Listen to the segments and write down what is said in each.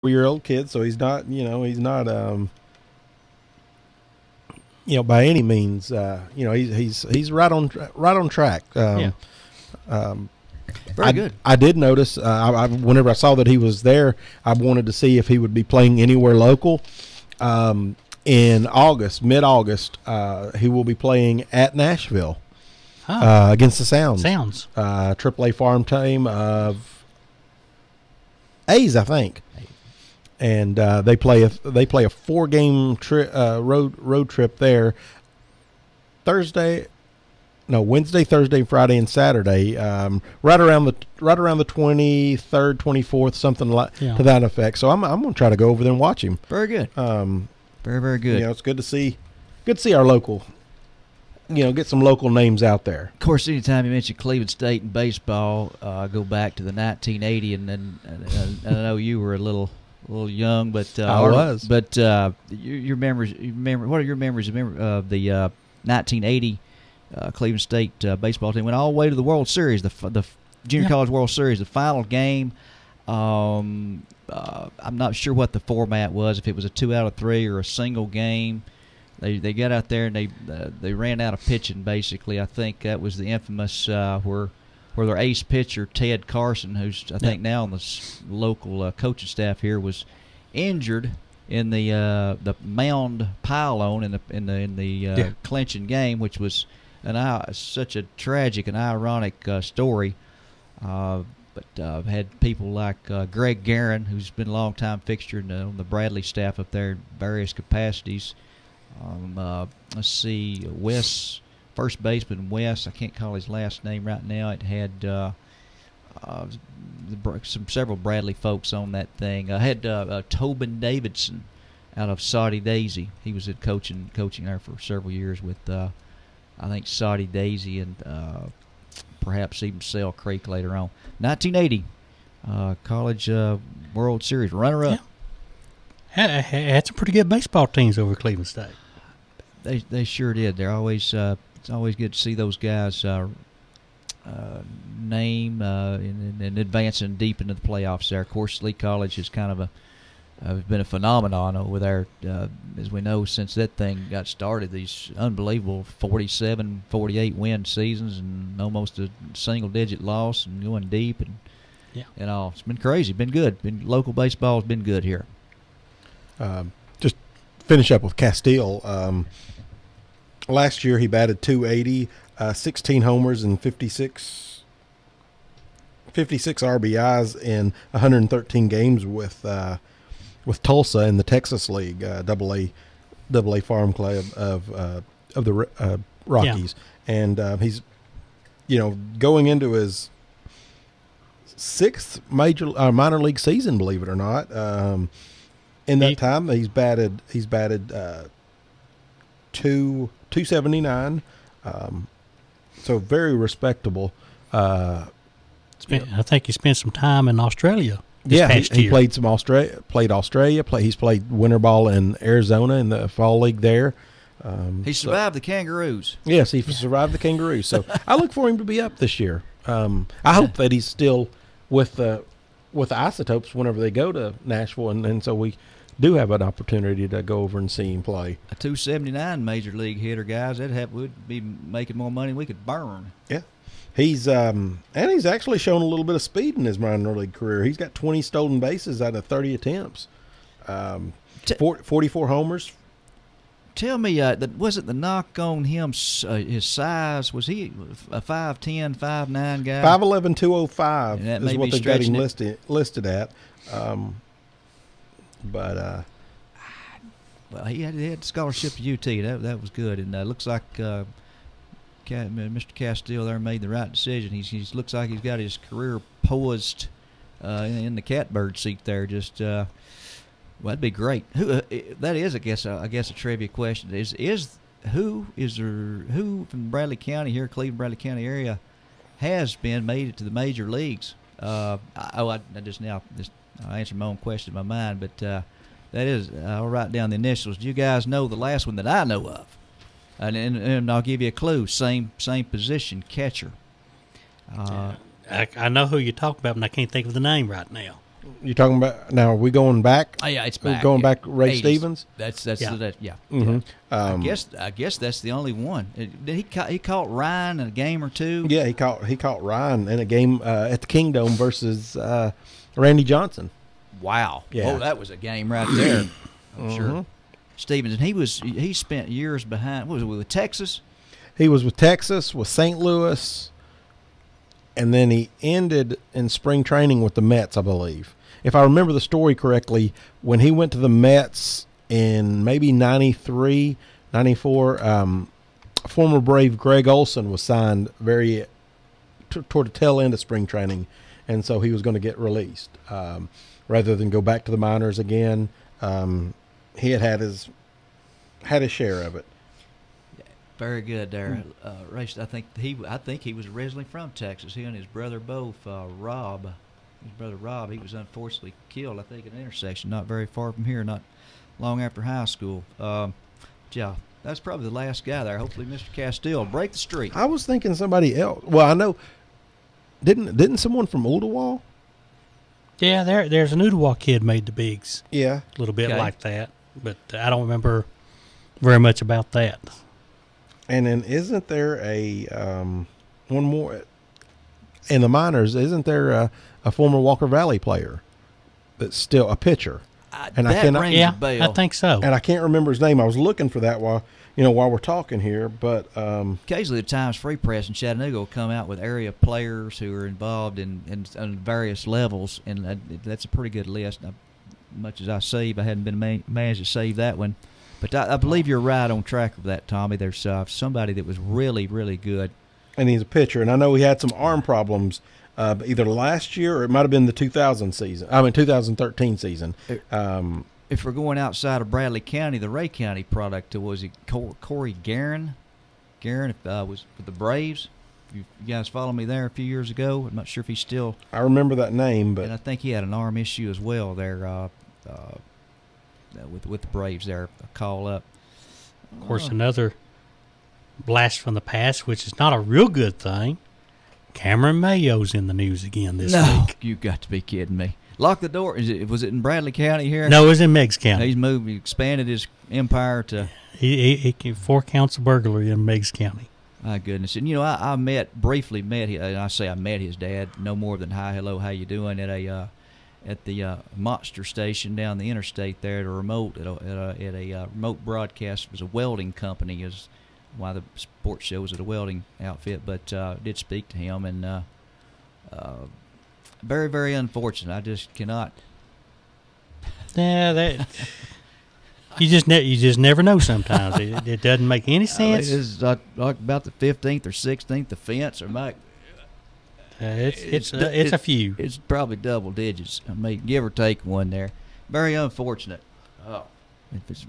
4-year-old kid, so he's not, he's not, by any means, he's right on track. Yeah. Very good. I did notice, whenever I saw that he was there, I wanted to see if he would be playing anywhere local. In August, mid-August, he will be playing at Nashville against the Sounds. AAA farm team of A's, I think. And they play a 4-game road trip there. Wednesday, Thursday, Friday, and Saturday. Right around the 23rd, 24th, something to that effect. So I'm going to try to go over there and watch him. Very good. Very, very good. It's good to see our local. Get some local names out there. Of course, anytime you mention Cleveland State and baseball, go back to the 1980, and I know you were a little young, but I was. But your memories. What are your memories of the 1980 Cleveland State baseball team? Went all the way to the World Series, the Junior College World Series, the final game. I'm not sure what the format was, if it was a 2 out of 3 or a single game. They got out there and they ran out of pitching, basically. I think that was the infamous where their ace pitcher, Ted Carson, who's I think now on the local coaching staff here, was injured in the mound pile-on in the clinching game, which was such a tragic and ironic story. But had people like Greg Guerin, who's been a long-time fixture on the Bradley staff up there in various capacities. Let's see, Wes, first baseman Wes, I can't call his last name right now. It had several Bradley folks on that thing. I had Tobin Davidson out of Saudi Daisy. He was coaching there for several years with I think Saudi Daisy and perhaps even Sale Creek later on. 1980 College World Series runner-up. Yeah. Had some pretty good baseball teams over Cleveland State. They sure did. They're always it's always good to see those guys name and advancing deep into the playoffs there. Of course, Lee College has kind of been a phenomenon over there, as we know, since that thing got started. These unbelievable 47, 48 win seasons and almost a single-digit loss and going deep and all. It's been crazy. Been good. Local baseball has been good here. Just finish up with Castile. Last year he batted .280, 16 homers and 56 RBIs in 113 games with Tulsa in the Texas League, Double A farm club of the Rockies, and he's going into his 6th minor league season, believe it or not. In that time, he's batted 279, so very respectable. I think he spent some time in Australia. He played some Australia. He's played winter ball in Arizona in the fall league there. He survived the Kangaroos. Yes, he survived the Kangaroos. So I look for him to be up this year. I hope that he's still with the Isotopes whenever they go to Nashville, and so we do have an opportunity to go over and see him play. A 279 major league hitter, guys. Would be making more money than we could burn. Yeah. He's actually shown a little bit of speed in his minor league career. He's got 20 stolen bases out of 30 attempts, 44 homers. Tell me, wasn't the knock on him his size? Was he a 5'10", 5'9" guy? 5'11", 205 is what they've got him listed at. Well, he had scholarship at UT. That was good, and looks like Mr. Castile there made the right decision. He looks like he's got his career poised in the catbird seat there. Just well, that'd be great. Who that is? I guess a trivia question who from Bradley County here, Cleveland Bradley County area, has made it to the major leagues. I answered my own question in my mind, but that is, I'll write down the initials. Do you guys know the last one that I know of? And I'll give you a clue. Same position, catcher. I know who you're talking about, but I can't think of the name right now. You talking about now? Are we going back? Oh yeah, it's We're back. going back. Ray 80s. Stevens. That's Yeah. yeah. Mhm. I guess that's the only one. Did he caught Ryan in a game or two? Yeah, he caught Ryan in a game at the Kingdom versus Randy Johnson. Wow. Yeah. Oh, that was a game right there. I'm sure. Mhm. Stevens, and he spent years behind. What was it with Texas? He was with Texas, with St. Louis, and then he ended in spring training with the Mets, I believe. If I remember the story correctly, when he went to the Mets in maybe 93, 94, former Brave Greg Olson was signed toward the tail end of spring training, and so he was going to get released rather than go back to the minors again. He had his share of it. Very good there, Ray. I think he was originally from Texas. He and his brother both. Rob, his brother Rob, he was unfortunately killed, I think, at an intersection not very far from here, not long after high school. Yeah, that's probably the last guy there. Hopefully, Mr. Castile break the streak. I was thinking somebody else. Well, I know. Didn't someone from Ooltewah? Yeah, there's an Ooltewah kid made the bigs. Yeah. A little bit Okay. like that, but I don't remember very much about that. And then isn't there a one more in the minors? Isn't there a former Walker Valley player that's still a pitcher? And I that cannot- rings Yeah, a bell. I think so. And I can't remember his name. I was looking for that while we're talking here. But Occasionally, the Times Free Press in Chattanooga will come out with area players who are involved in on various levels, and that's a pretty good list. Much as I save, I hadn't been managed to save that one. But I believe you're right on track of that, Tommy. There's somebody that was really, really good. and he's a pitcher, and I know he had some arm problems either last year or it might have been the 2013 season. If we're going outside of Bradley County, the Ray County product was it Corey Guerin? Guerin was with the Braves. You guys follow me there a few years ago. I'm not sure if he's still. I remember that name, And I but think he had an arm issue as well there with the Braves there. A call up. Of course, another blast from the past, which is not a real good thing. Cameron Mayo's in the news again this week. You got to be kidding me. Lock the door. Was it in Bradley County here? No, it was in Meigs County. He's moved. He expanded his empire to. He 4 counts of burglary in Meigs County. My goodness. And, I briefly met him, and I say I met his dad, no more than hi, hello, how you doing, at the Monster station down the interstate there at a remote remote broadcast. It was a welding company, is why the sports show was at a welding outfit, but did speak to him, and very, very unfortunate. I just cannot. Yeah, that you just never know. Sometimes it doesn't make any sense. This is like about the 15th or 16th offense, or Mike. It's a few. It's probably double digits. I mean, give or take one there. Very unfortunate. Oh, if it's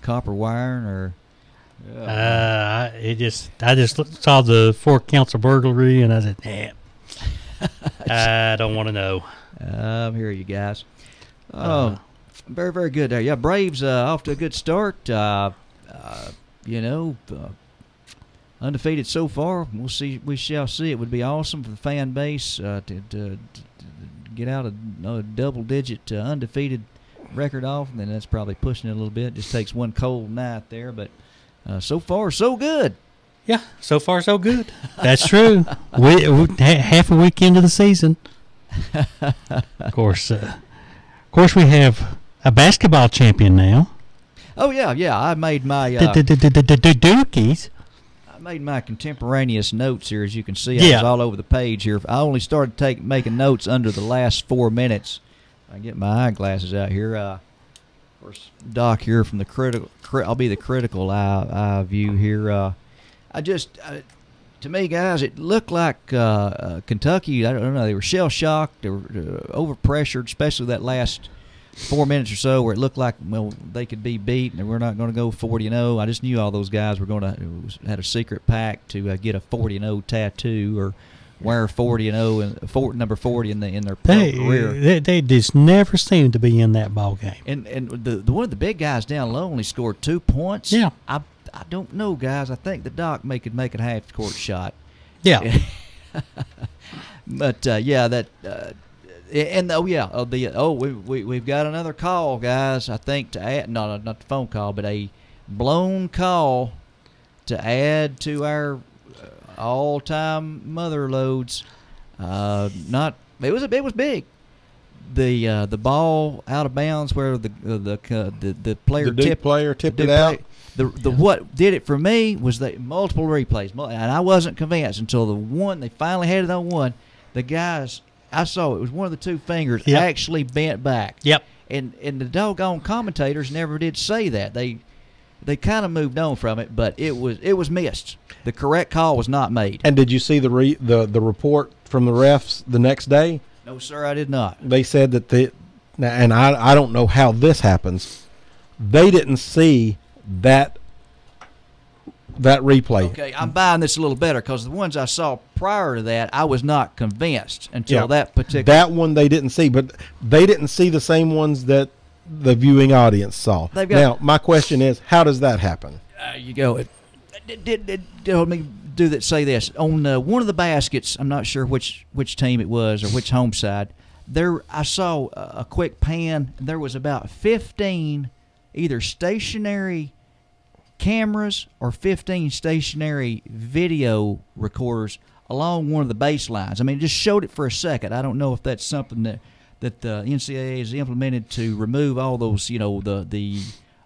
copper wiring or. I just saw the 4 counts of burglary, and I said, "Nah, I don't want to know." I'm here, you guys. Oh, very, very good there. Yeah, Braves off to a good start. Undefeated so far. We'll see. We shall see. It would be awesome for the fan base to get out a double-digit undefeated record off, and then that's probably pushing it a little bit. Just takes one cold night there, but so far so good. Yeah, so far so good. That's true. we half a week into the season. Of course, we have a basketball champion now. Oh yeah. I made my Dookies. I made my contemporaneous notes here, as you can see. I Yeah. was all over the page here. I only started making notes under the last 4 minutes. I get my eyeglasses out here. Of course, Doc here from the critical. I'll be the critical eye view here. To me, guys, it looked like Kentucky. I don't know. They were shell shocked. They were overpressured, especially that last 4 minutes or so, where it looked like they could be beat, and we're not going to go 40-0. I just knew all those guys were had a secret pact to get a 40-0 tattoo or wear 40-0 and number 40 in their pro career. They just never seem to be in that ball game. And the one of the big guys down low only scored 2 points. Yeah. I don't know, guys. I think the Doc could make a half-court shot. Yeah. But And we've got another call, guys. I think to add, not the phone call, but a blown call to add to our all-time mother loads. It was big. The ball out of bounds where the player tipped it out. What did it for me was the multiple replays, and I wasn't convinced until they finally had it on one. The guys, I saw it was one of the two fingers actually bent back. Yep. And the doggone commentators never did say that. They kind of moved on from it, but it was missed. The correct call was not made. And did you see the report from the refs the next day? No, sir, I did not. They said that and I don't know how this happens. They didn't see that replay. Okay, I'm buying this a little better because the ones I saw prior to that, I was not convinced until that particular. That one they didn't see, but they didn't see the same ones that the viewing audience saw. Now, my question is, how does that happen? You go. Let me say this. On one of the baskets, I'm not sure which team it was or which home side, there I saw a quick pan. There was about 15 either stationary cameras or 15 stationary video recorders along one of the baselines. I mean, it just showed it for a second. I don't know if that's something that the NCAA has implemented to remove all those, the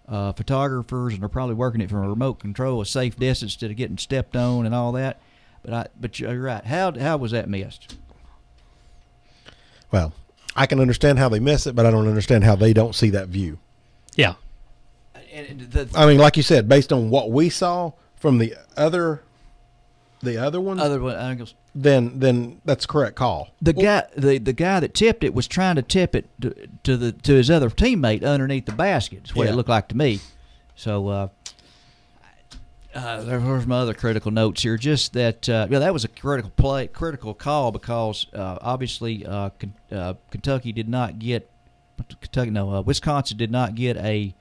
photographers, and they're probably working it from a remote control, a safe distance instead of getting stepped on and all that. But you're right. How was that missed? Well, I can understand how they miss it, but I don't understand how they don't see that view. Yeah. I mean, like you said, based on what we saw from the other one, then that's a correct call. The guy that tipped it was trying to tip it to his other teammate underneath the basket. That's what it looked like to me. So there's my other critical notes here. Just that that was a critical call because obviously Kentucky did not get Wisconsin did not get a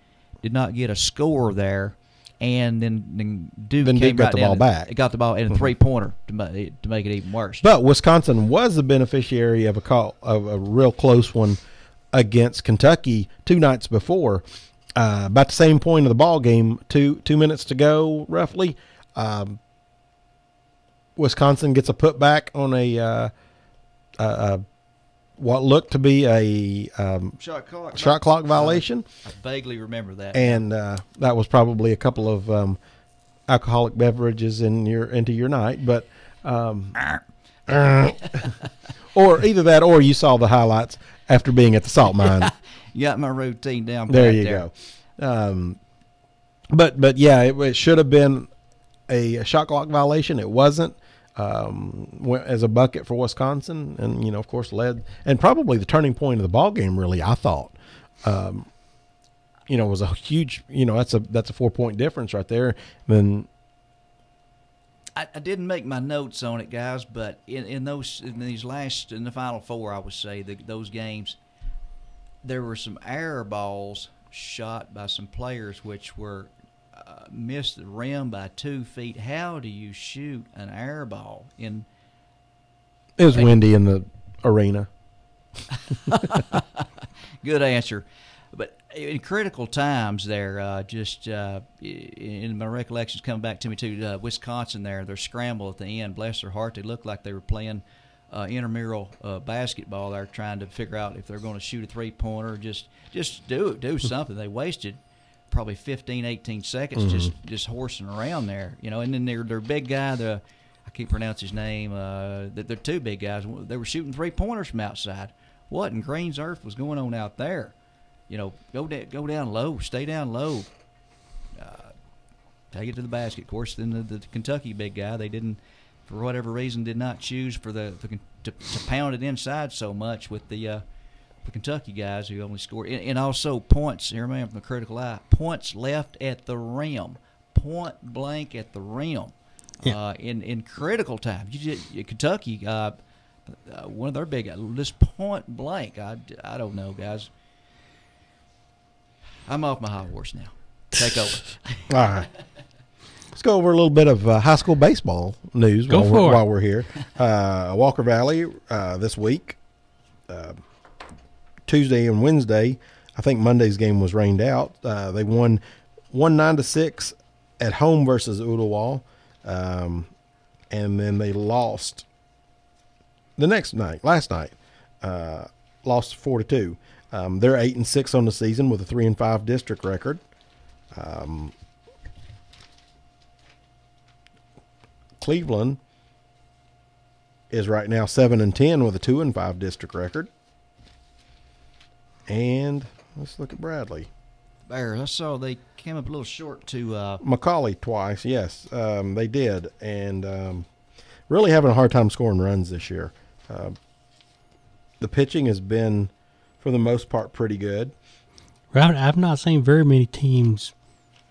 score there. And then Duke came got the ball back. It got the ball in a 3-pointer to make it even worse. But Wisconsin was the beneficiary of a real close one against Kentucky 2 nights before. About the same point of the ball game, 2 minutes to go, roughly. Wisconsin gets a putback on a what looked to be a shot clock violation. I vaguely remember that. And that was probably a couple of alcoholic beverages into your night, but or either that, or you saw the highlights after being at the salt mine. You got my routine down. There you go. But yeah, it should have been a shot clock violation. It wasn't. Went as a bucket for Wisconsin, and of course led, and probably the turning point of the ball game. Really, I thought, was a huge. That's a 4-point difference right there. Then I didn't make my notes on it, guys, but in the Final Four, I would say those games, there were some error balls shot by some players which were. Missed the rim by 2 feet. How do you shoot an air ball in? It was windy in the arena. Good answer, but in critical times, there in my recollections coming back to me too. Wisconsin, their scramble at the end. Bless their heart, they looked like they were playing intramural basketball. They're trying to figure out if they're going to shoot a 3-pointer. Just do something. They wasted probably 15, 18 seconds just horsing around there, and then their big guy, I can't pronounce his name, they're 2 big guys. They were shooting 3-pointers from outside. What in Green's earth was going on out there? Go down low, stay down low, take it to the basket. Of course, then the Kentucky big guy, they didn't, for whatever reason, did not choose to pound it inside so much with the Kentucky guys who only scored, and also points. Here, man, from the critical eye, points left at the rim, point blank at the rim. Yeah. In critical time, Kentucky, one of their big guys, just point blank. I don't know, guys. I'm off my high horse now. Take over. All right. Let's go over a little bit of high school baseball news while we're here. Walker Valley this week. Tuesday and Wednesday. I think Monday's game was rained out. They won 9-6 at home versus Ooltewah, and then they lost the last night, lost 4-2. They're 8-6 on the season with a 3-5 district record. Cleveland is right now 7-10 with a 2-5 district record. And let's look at Bradley. Bears, I saw they came up a little short to McCallie twice, yes, they did, and really having a hard time scoring runs this year. The pitching has been, for the most part, pretty good. Right, I've not seen very many teams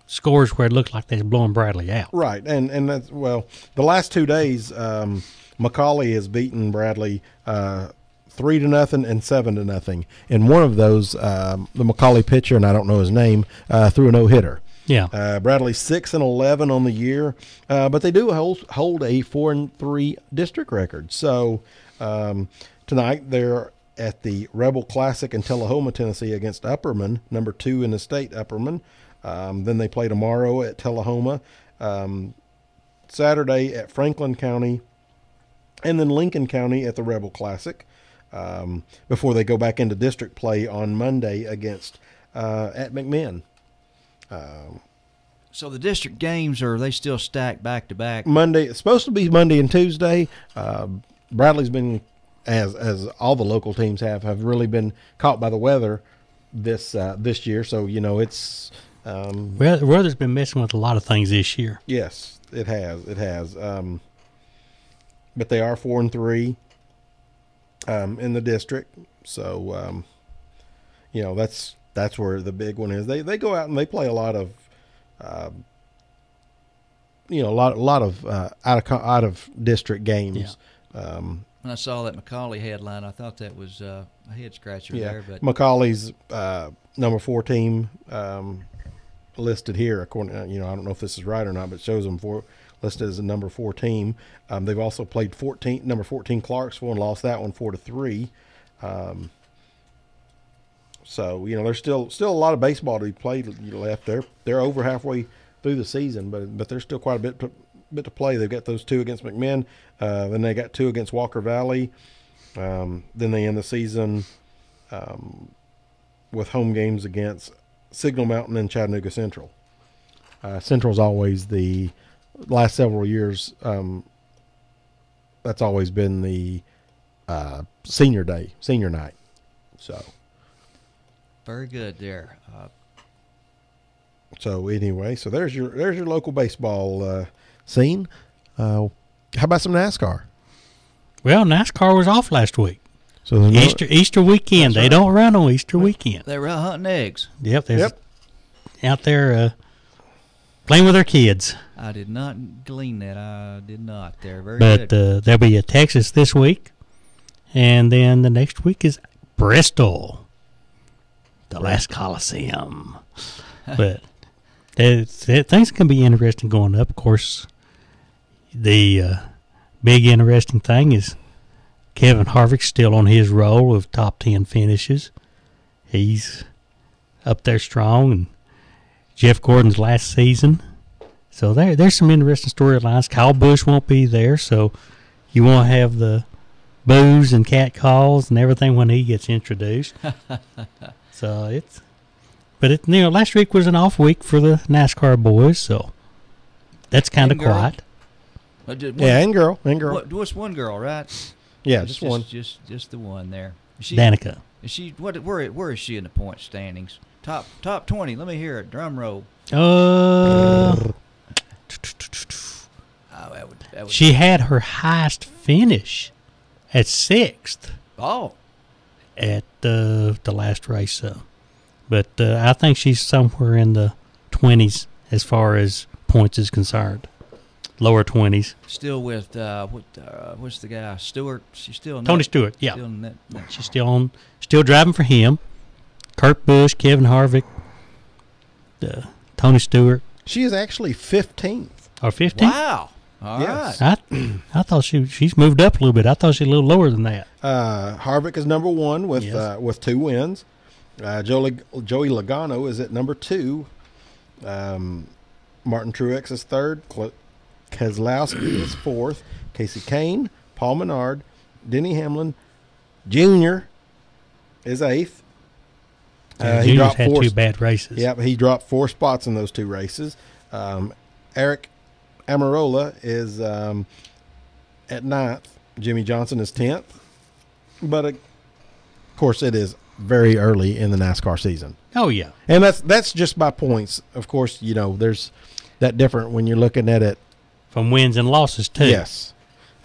scores where it looked like they're blowing Bradley out. Right, and that's, well, the last 2 days, McCallie has beaten Bradley 3-0 and 7-0. And one of those, the McCallie pitcher, and I don't know his name, threw a no-hitter. Yeah. Bradley's 6-11 on the year, but they do hold a 4-3 district record. So tonight they're at the Rebel Classic in Tullahoma, Tennessee, against Upperman, number 2 in the state, Upperman. Then they play tomorrow at Tullahoma, Saturday at Franklin County, and then Lincoln County at the Rebel Classic, before they go back into district play on Monday against at McMinn. So the district games, are they still stacked back to back? Monday, it's supposed to be Monday and Tuesday. Bradley's been, as all the local teams have really been caught by the weather this year. So it's well, the weather's been messing with a lot of things this year. Yes, it has. But they are 4-3 in the district. So that's where the big one is. They go out and they play a lot of out of district games. Yeah. When I saw that McCallie headline, I thought that was a head scratcher there. But McCallie's number 4 team listed here. According, I don't know if this is right or not, but it shows them listed as a number 4 team. They've also played number 14 Clarksville and lost that one 4-3. So there's still a lot of baseball to be played left. They're over halfway through the season, but there's still quite a bit to play. They've got those 2 against McMinn, then they got 2 against Walker Valley. Then they end the season with home games against Signal Mountain and Chattanooga Central. Central's always the last several years. That's always been the senior night. So very good there. So anyway, so there's your local baseball scene. How about some NASCAR? Well, NASCAR was off last week. So Easter weekend. They don't run on Easter weekend. They were out hunting eggs. Yep. Out there playing with their kids. I did not glean that. I did not. They're very good. But there'll be a Texas this week, and then the next week is Bristol, the last Coliseum. But things can be interesting going up. Of course, the big interesting thing is Kevin Harvick's still on his roll of top 10 finishes. He's up there strong, and Jeff Gordon's last season. So there's some interesting storylines. Kyle Busch won't be there, so you won't have the boos and cat calls and everything when he gets introduced. So last week was an off week for the NASCAR boys, so that's kind of quiet. And girl. What's one girl, right? Yeah, just one. Just the one there. Danica. Is she where is she in the point standings? Top 20. Let me hear it. Drum roll. She had her highest finish at 6th. Oh. At the last race, but I think she's somewhere in the 20s as far as points is concerned. Lower 20s. Still with what's the guy? Stewart. She's still in Tony Stewart. Yeah, still in that. She's still driving for him. Kurt Busch, Kevin Harvick, Tony Stewart. She is actually 15th. Or 15th? Wow. All Yes. right. I thought she's moved up a little bit. I thought she's a little lower than that. Harvick is number 1 with Yes. with 2 wins. Joey Logano is at number 2. Martin Truex is 3rd. Keselowski is 4th. Casey Kane, Paul Menard, Denny Hamlin Jr. is 8th. He Junior's dropped had 4. 2 bad races. Yep, he dropped 4 spots in those 2 races. Eric Amarola is at 9th. Jimmy Johnson is 10th. But, of course, it is very early in the NASCAR season. Oh, yeah. And that's just by points. Of course, there's that different when you're looking at it. From wins and losses, too. Yes.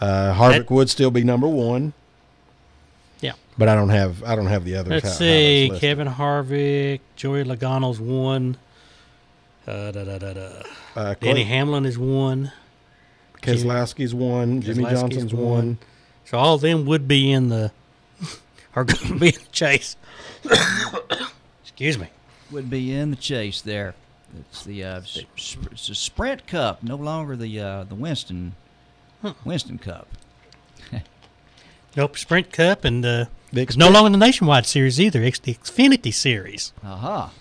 Harvick would still be number 1. Yeah. But I don't have the others. Let's see. Kevin Harvick, Joey Logano's 1. Denny Hamlin is 1. Keselowski's 1. Jimmy Keselowski's Johnson's 1. So all of them would be in the are going to be in the chase. Excuse me. Would be in the chase there. It's the it's a Sprint Cup, no longer the Winston Cup. Nope, Sprint Cup, and it's Xfinity. no longer the Nationwide Series either. It's the Xfinity Series. Aha.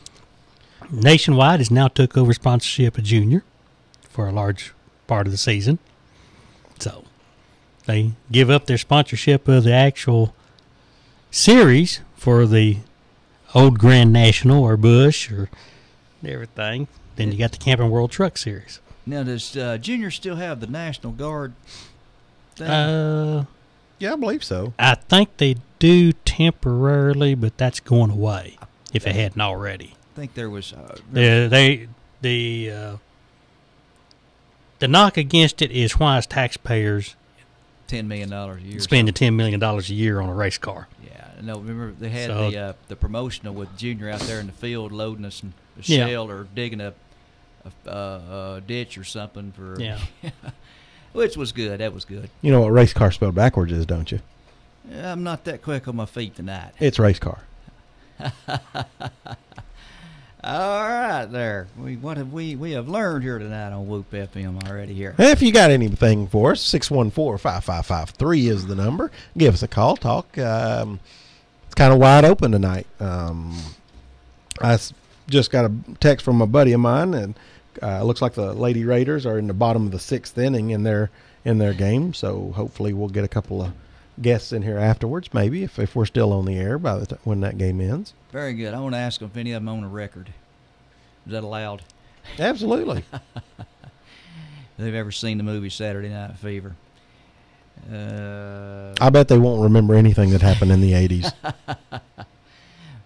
Nationwide has now took over sponsorship of Junior for a large part of the season. So they give up their sponsorship of the actual series for the old Grand National or Busch or everything. Then you got the Camping World Truck Series. Now, does Junior still have the National Guard thing? Yeah, I believe so. I think they do temporarily, but that's going away if it hadn't already. I think there was. The knock against it is why as taxpayers $10 million a year. spending $10 million a year on a race car. Yeah, no. Remember they had So- the promotional with Junior out there in the field loading us a Yeah. shell or digging a ditch or something for. Yeah. Which was good. That was good. You know what race car spelled backwards is, don't you? I'm not that quick on my feet tonight. It's race car. All right, there. What have we have learned here tonight on Whoop FM already here. If you got anything for us, 614-5553 is the number. Give us a call. Talk. It's kind of wide open tonight. Just got a text from a buddy of mine, and looks like the Lady Raiders are in the bottom of the 6th inning in their game. So hopefully we'll get a couple of guests in here afterwards, maybe if we're still on the air by the when that game ends. Very good. I want to ask them if any of them own a record. Is that allowed? Absolutely. If they've ever seen the movie Saturday Night Fever. I bet they won't remember anything that happened in the 80s.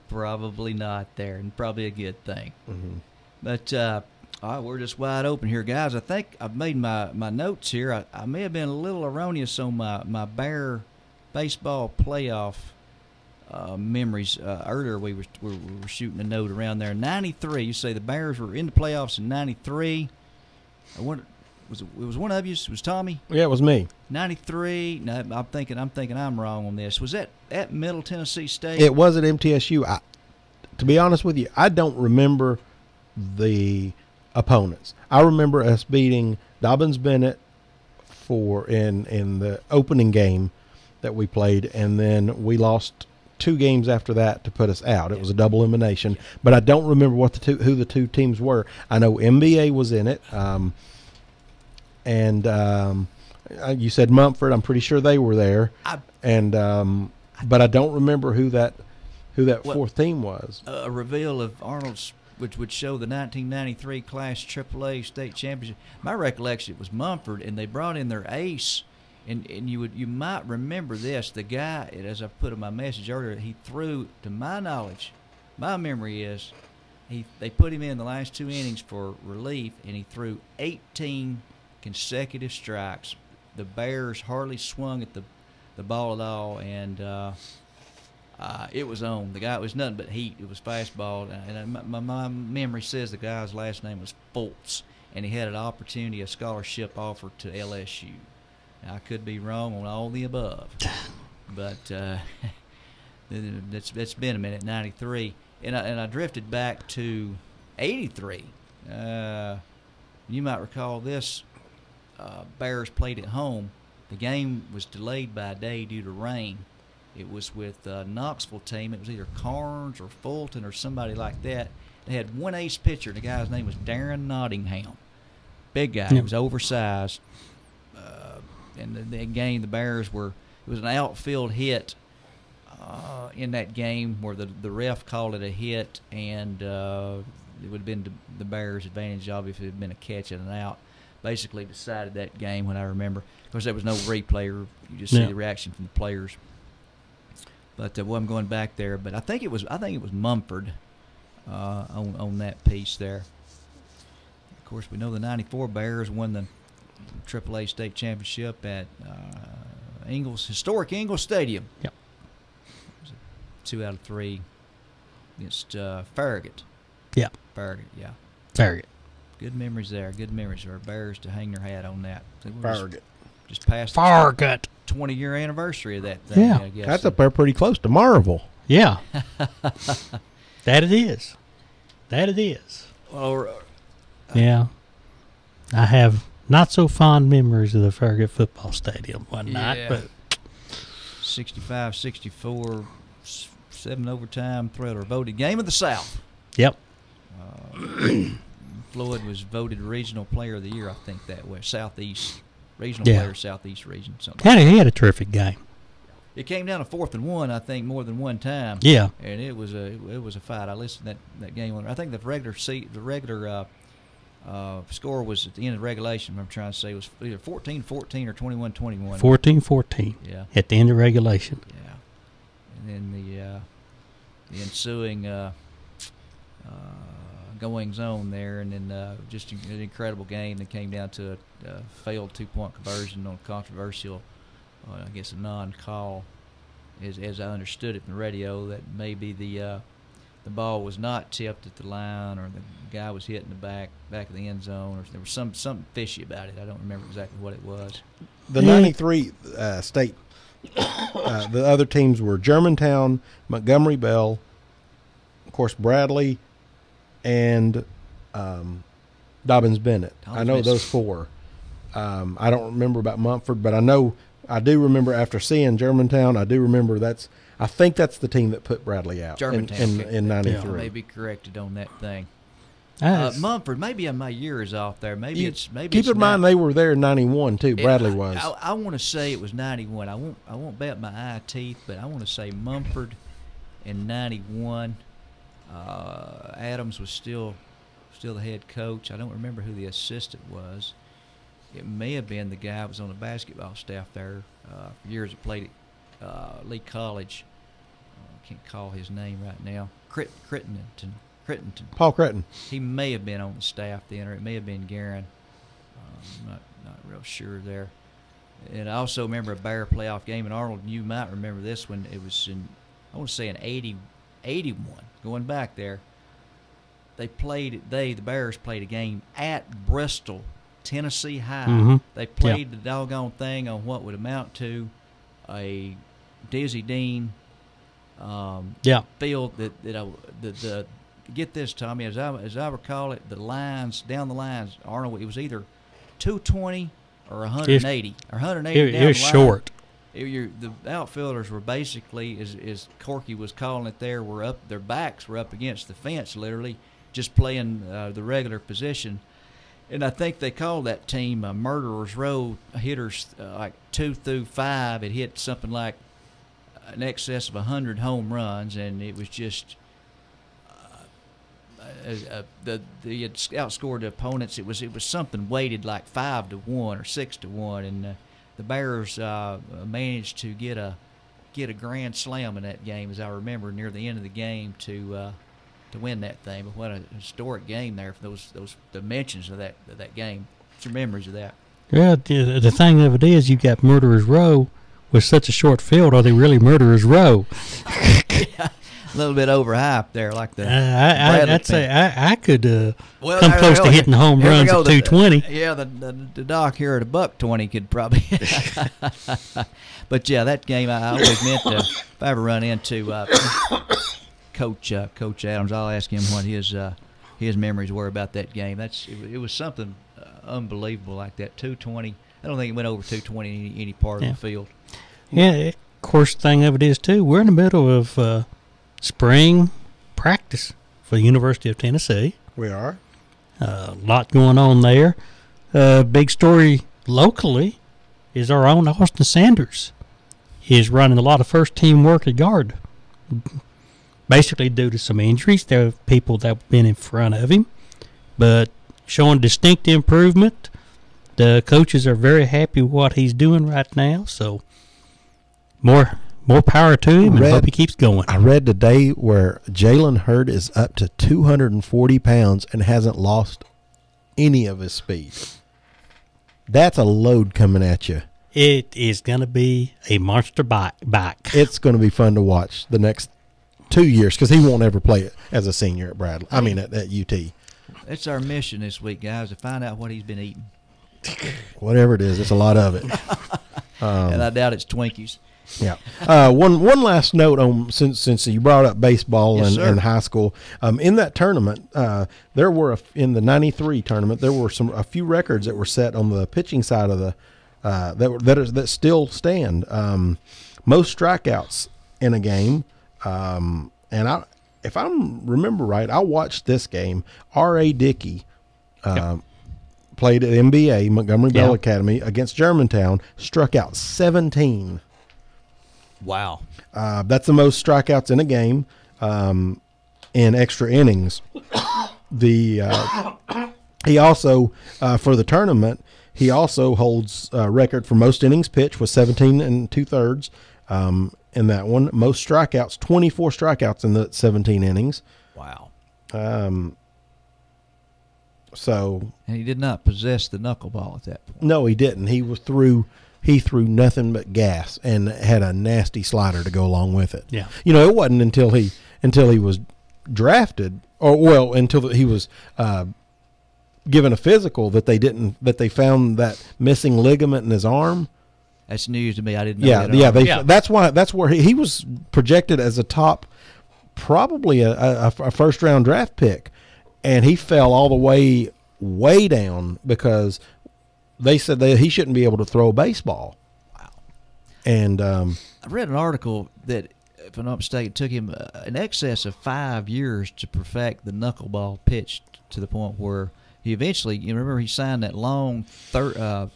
Probably not there, and probably a good thing. Mm-hmm. But all right, we're just wide open here, guys. I think I've made my notes here. I may have been a little erroneous on my Bear baseball playoff memories. Earlier we were shooting a note around there. 93. You say the Bears were in the playoffs in 93. What was it? It was one of you. It was Tommy. Yeah, it was me. 93. No, I'm thinking I'm wrong on this. Was that at Middle Tennessee State? It was at MTSU. To be honest with you, I don't remember the opponents. I remember us beating Dobbins Bennett in the opening game that we played, and then we lost 2 games after that to put us out. It was a double elimination, but I don't remember who the 2 teams were. I know MBA was in it, and you said Mumford. I'm pretty sure they were there, but I don't remember who that 4th team was. A reveal of Arnold's, which would show the 1993 Class AAA state championship. My recollection, it was Mumford, and they brought in their ace. And you might remember this. The guy, as I put in my message earlier, he threw, to my knowledge, my memory is, they put him in the last 2 innings for relief, and he threw 18 consecutive strikes. The Bears hardly swung at the ball at all, and it was on. The guy, it was nothing but heat. It was fastball, and my memory says the guy's last name was Fultz, and he had an opportunity, a scholarship offer to LSU. Now, I could be wrong on all the above, but it's been a minute. 93, and I drifted back to 83. You might recall this. Bears played at home. The game was delayed by a day due to rain. It was with Knoxville team. It was either Carnes or Fulton or somebody like that. They had one ace pitcher. The guy's name was Darren Nottingham. Big guy. He was oversized. And the game, the Bears were – it was an outfield hit in that game where the ref called it a hit, and it would have been the Bears' advantage of if it had been a catch and an out. Basically decided that game when I remember. Of course, there was no replay. You just see the reaction from the players. But I'm going back there. But I think it was Mumford on that piece there. Of course, we know the '94 Bears won the AAA state championship at historic Ingalls Stadium. Yep. It was a 2 out of 3 against Farragut. Yeah. Farragut, yeah. Farragut. Good memories there. Good memories for our Bears to hang their hat on that. Farragut. Just past Farragut. 20-year anniversary of that thing. Yeah. I guess. That's up there pretty close to Marvel. Yeah. That it is. That it is. Well, Yeah. I have not so fond memories of the Farragut football stadium one night, but 65-64, 7 overtime thriller, voted Game of the South. yep. Floyd was voted Regional Player of the Year, I think, that way. Southeast, Regional Yeah. Player, Southeast Region, something like He had a terrific game. that. It came down to 4th and 1, I think, more than one time. Yeah. And it was a fight. I listened to that game. I think the regular score was at the end of regulation. I'm trying to say it was either 14-14 or 21-21. 14-14 Yeah. at the end of regulation. Yeah. And then the ensuing goings on there, and then just an incredible game that came down to a failed 2-point conversion on a controversial, I guess a non-call, as I understood it from the radio, that maybe the ball was not tipped at the line, or the guy was hit in the back of the end zone, or there was something fishy about it. I don't remember exactly what it was. The '93 state, the other teams were Germantown, Montgomery Bell, of course Bradley, and Dobbins Bennett. I know those 4. I don't remember about Mumford, but I do remember after seeing Germantown. I do remember I think that's the team that put Bradley out Germantown, in '93. I may be corrected on that thing. That's- Mumford, maybe my year is off there. Maybe Keep in mind they were there in '91 too. Bradley was. I want to say it was '91. I won't bet my eye teeth, but I want to say Mumford in '91. Adams was still the head coach. I don't remember who the assistant was. It may have been the guy who was on the basketball staff there for years. That played at Lee College. I can't call his name right now. Crittenton. Paul Cretton. He may have been on the staff then, or it may have been Guerin. I'm not real sure there. And I also remember a Bear playoff game in Arnold. You might remember this one. It was I want to say in 81. Going back there, the Bears played a game at Bristol, Tennessee High. Mm-hmm. They played the doggone thing on what would amount to a Dizzy Dean field that get this, Tommy, as I recall it, down the lines, Arnold, it was either 220 or 180 or 180 It down was the line. short. The outfielders were basically, as Corky was calling it there, their backs were up against the fence, literally, just playing the regular position. And I think they called that team Murderers Row, hitters like 2 through 5. It hit something like in excess of 100 home runs, and it was just they had outscored the opponents. It was something weighted like 5-1 or 6-1, and the Bears managed to get a grand slam in that game, as I remember, near the end of the game to win that thing. But what a historic game there for those dimensions of that game. What's your memories of that? Yeah, the thing of it is, you got Murderers Row with such a short field. Are they really Murderers Row? Yeah, a little bit overhyped there, like the I'd say I could well, come close to hitting home runs at 220. Yeah, the doc here at $120 could probably. But yeah, that game I always meant to. If I ever run into Coach Adams, I'll ask him what his memories were about that game. It was something unbelievable like that. 220. I don't think he went over 220 in any part of the field. Yeah, of course, the thing of it is, too, we're in the middle of spring practice for the University of Tennessee. We are. A lot going on there. Big story locally is our own Austin Sanders is running a lot of first-team work at guard. Basically due to some injuries. There are people that have been in front of him, but showing distinct improvement. The coaches are very happy with what he's doing right now, so more power to him, and hope he keeps going. I read today where Jalen Hurd is up to 240 pounds and hasn't lost any of his speed. That's a load coming at you. It is going to be a monster bike. It's going to be fun to watch the next 2 years because he won't ever play it as a senior at Bradley. I mean, at UT. It's our mission this week, guys, to find out what he's been eating. Whatever it is, it's a lot of it. And I doubt it's Twinkies. Yeah. One last note on since you brought up baseball and high school. In that tournament, there were in the '93 tournament there were a few records that were set on the pitching side of the that still stand. Most strikeouts in a game, and if I remember right, I watched this game. R.A. Dickey played at MBA, Montgomery Bell Academy, against Germantown, struck out 17. Wow. That's the most strikeouts in a game in extra innings. He also, for the tournament, he also holds a record for most innings pitched with 17 2/3 in that one. Most strikeouts, 24 strikeouts in the 17 innings. Wow. So, and he did not possess the knuckleball at that point. No, he didn't. He threw nothing but gas and had a nasty slider to go along with it. Yeah. You know, it wasn't until he was drafted, until he was given a physical that they found that missing ligament in his arm. That's news to me. I didn't know. That's where he was projected as a top, probably a first round draft pick. And he fell all the way down because they said that he shouldn't be able to throw a baseball. Wow. And I read an article that, if I'm not mistaken, it took him in excess of 5 years to perfect the knuckleball pitch to the point where he eventually, you remember he signed that long, $30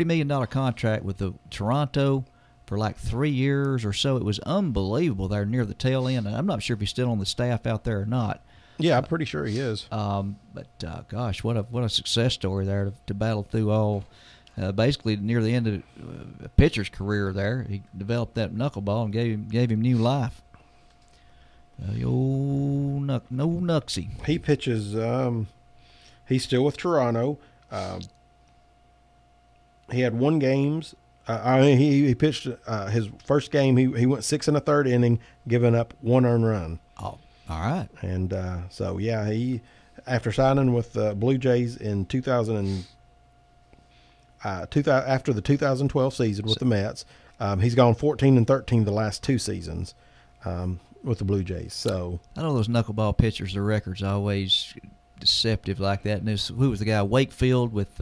million contract with the Toronto for like 3 years or so. It was unbelievable there near the tail end. I'm not sure if he's still on the staff out there or not. Yeah, I'm pretty sure he is. But gosh, what a success story there to battle through all. Basically, near the end of a pitcher's career there, he developed that knuckleball and gave him new life. The old Nuxie. He pitches. He's still with Toronto. He had one games. He pitched his first game. He went 6 1/3 inning, giving up 1 earned run. Oh, all right. And so yeah, he after signing with the Blue Jays in 2000 after the 2012 season with the Mets, he's gone 14-13 the last 2 seasons with the Blue Jays. So I know those knuckleball pitchers, their records are always deceptive like that. And who was the guy? Wakefield with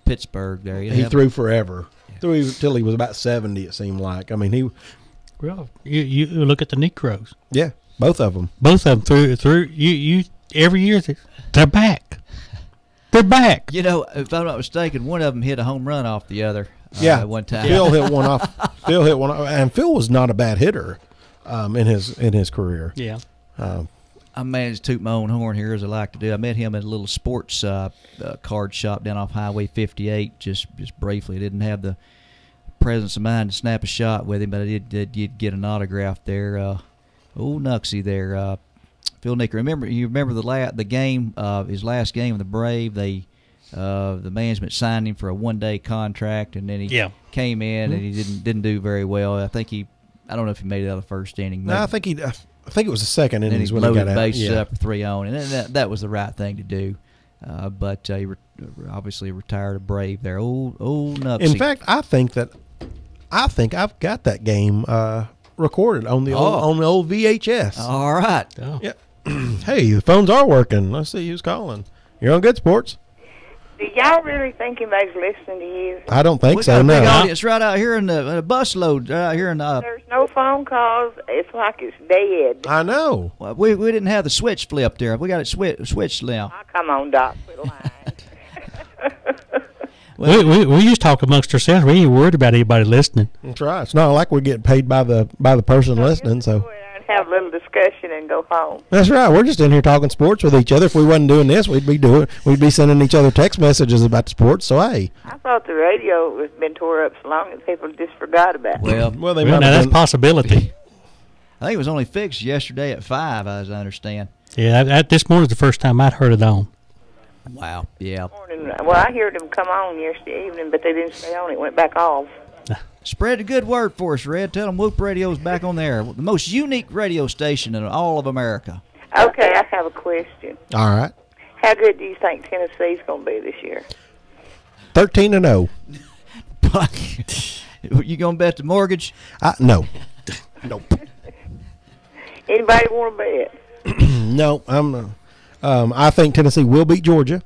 Pittsburgh there. He threw forever. Threw till he was about 70, it seemed like. I mean, Well, you look at the Necros. Yeah, both of them. Both of them through you every year. They're back. They're back. You know, if I'm not mistaken, one of them hit a home run off the other. At one time. Phil hit one off. And Phil was not a bad hitter in his career. Yeah. I managed to toot my own horn here, as I like to do. I met him at a little sports card shop down off Highway 58 just briefly. I didn't have the presence of mind to snap a shot with him, but I did get an autograph there. Old Nuxie there. Phil Nicker. You remember the game, his last game with the Brave? The management signed him for a 1-day contract, and then he came in and he didn't do very well. I don't know if he made it out of the first inning. No, I think it was the second inning when he got out. Bases up for 3-0, and that was the right thing to do. But he obviously retired a Brave there. Old Nuxie. In fact, I think I've got that game recorded on the old VHS. All right. Oh. Yeah. Hey, the phones are working. Let's see who's calling. You're on Good Sports. Do y'all really think anybody's listening to you? I don't think We so. got a big No. audience right out here in the busload, right out here in There's no phone calls. It's like it's dead. I know. well, we didn't have the switch flip there. We got it switched now. Oh, come on, Doc. Quit lying. We just talk amongst ourselves. We ain't worried about anybody listening. That's right. It's not like we're getting paid by the person listening. So Go in and have a little discussion and go home. that's right. We're just in here talking sports with each other. If we wasn't doing this, we'd be sending each other text messages about sports. So hey, I thought the radio has been tore up so long that people just forgot about it. Well, they Well, might now have that's a been- possibility. I think it was only fixed yesterday at 5, as I understand. Yeah, this morning's the first time I'd heard it on. Wow. Yeah. Morning. Well, I heard them come on yesterday evening, but they didn't stay on. It went back off. Spread a good word for us, Red. Tell them Whoop Radio's back on there. The most unique radio station in all of America. Okay, I have a question. all right. How good do you think Tennessee's going to be this year? 13-0. You going to bet the mortgage? No. Nope. Anybody want to bet? No. I think Tennessee will beat Georgia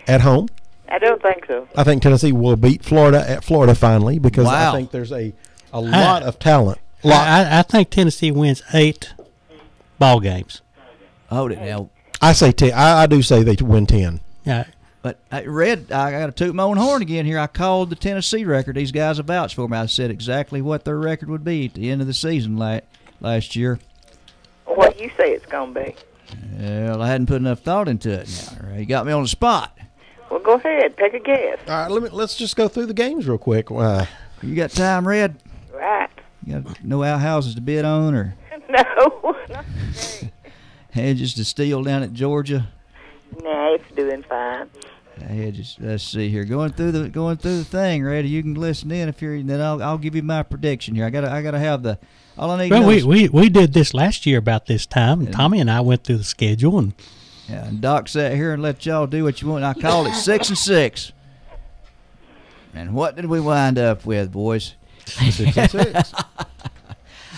at home. I don't think so. I think Tennessee will beat Florida at Florida finally because Wow. I think there's a lot of talent. I think Tennessee wins 8 ball games. Hold it now. I say 10. I do say they win 10. Yeah, But Red, I got to toot my own horn again here. I called the Tennessee record. These guys have vouched for me. I said exactly what their record would be at the end of the season last year. What do you say it's going to be? Well, I hadn't put enough thought into it. Now, you got me on the spot. Well, go ahead. Take a guess. All right, let's just go through the games real quick. You got time, Red? Right. You got no outhouses to bid on or No. Not today. hedges to steal down at Georgia? Nah, it's doing fine. Hedges. Let's see here. Going through the thing, Red. You can listen in if you're. Then I'll give you my prediction here. I gotta have the. All I need. To well, know is- we did this last year about this time, and Tommy and I went through the schedule, and Yeah, and Doc sat here and let y'all do what you want. And I called it 6-6. And what did we wind up with, boys? 6-6.